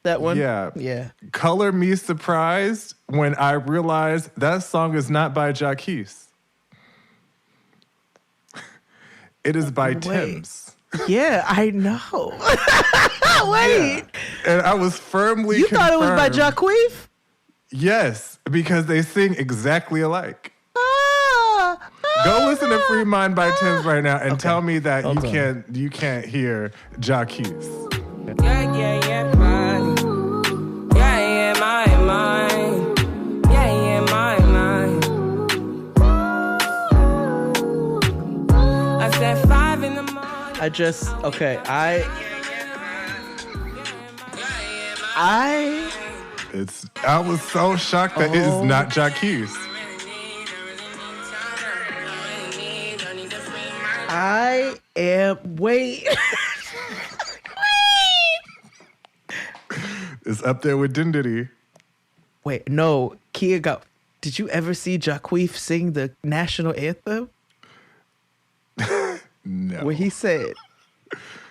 That one? Yeah. Yeah. Color me surprised when I realized that song is not by Jacquees. It is by Thames. Yeah, I know. Wait. Yeah. And I was firmly You thought it was by confirmed. Jacquees? Yes, because they sing exactly alike. Go listen to Free Mind by Thames right now and tell me that you can't hear Jacquees. Yeah, mine. Yeah, mine. Yeah, mine. I said 5 in the morning. I was so shocked that it is not Jacquees. I am wait. It's up there with Dindity. Wait, no, Kia got. Did you ever see Jacquees sing the national anthem? No. Where he said,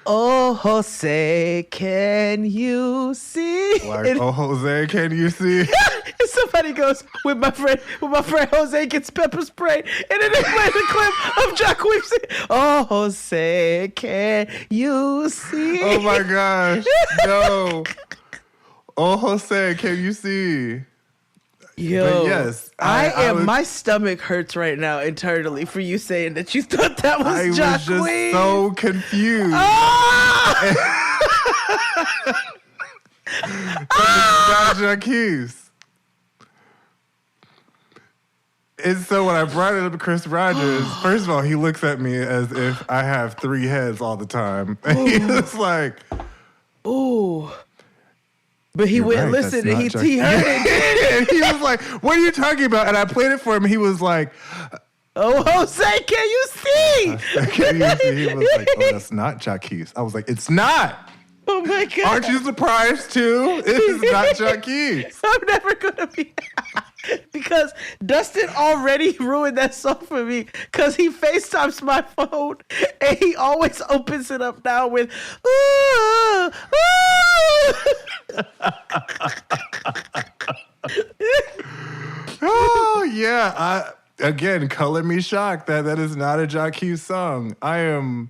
"Oh Jose, can you see?" Like, oh Jose, can you see? And somebody goes, with my friend Jose gets pepper sprayed, and then they play the clip of Jacquees singing, "Oh Jose, can you see?" Oh my gosh, no. Oh Jose, can you see? Yo, but yes, my stomach hurts right now internally for you saying that you thought that was Jacquees. I was just so confused. It's not Jacquees. And so when I brought it up to Chris Rogers, first of all, he looks at me as if I have 3 heads all the time. And he was like, ooh. But he went, right, listen, and he Jacquees. heard it. And he was like, what are you talking about? And I played it for him. And he was like, oh, Jose, can you see? can you see? He was like, oh, that's not Jacquees. I was like, it's not. Oh my God. Aren't you surprised too? It is not Jacquees. I'm never gonna be because Dustin already ruined that song for me because he FaceTimes my phone and he always opens it up now with ooh, ooh. Oh yeah. Again, color me shocked that is not a Jacquees song. I am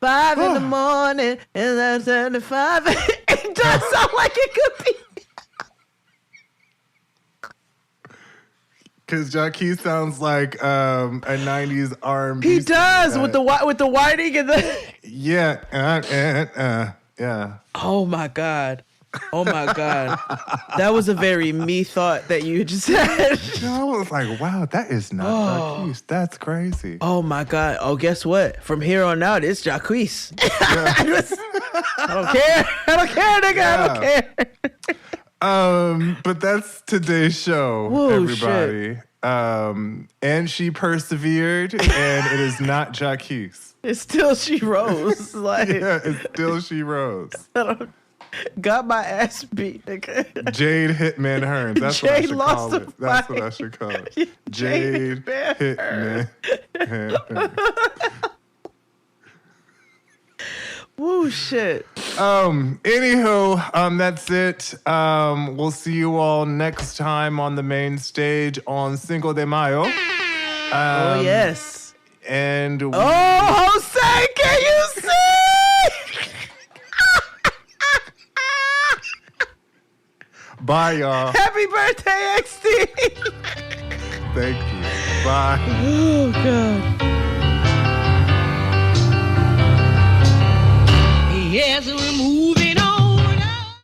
5 in the morning and that's 5. It does sound like it could be. Because Jacquees sounds like a 90s R&B. He does with the whining and the yeah. Oh my God. Oh my God. That was a very me thought that you just said. I was like, wow, that is not Jacquees. That's crazy. Oh my God. Oh, guess what? From here on out, it's Jacquees. I don't care. I don't care, nigga. Yeah. I don't care. But that's today's show, Whoa, everybody. And she persevered, and it is not Jacquees. It's still She Rose. Like, yeah, it's still She Rose. Got my ass beat, nigga. Jade Hitman Hearns. That's what I should call it. That's what I should call it. Jade Hitman Hearns. Woo, shit. Anywho, that's it. We'll see you all next time on the main stage on Cinco de Mayo. Oh, yes. And oh, Jose, can you see? Bye, y'all. Happy birthday, XD. Thank you. Bye. Oh, God. Yes, we're moving.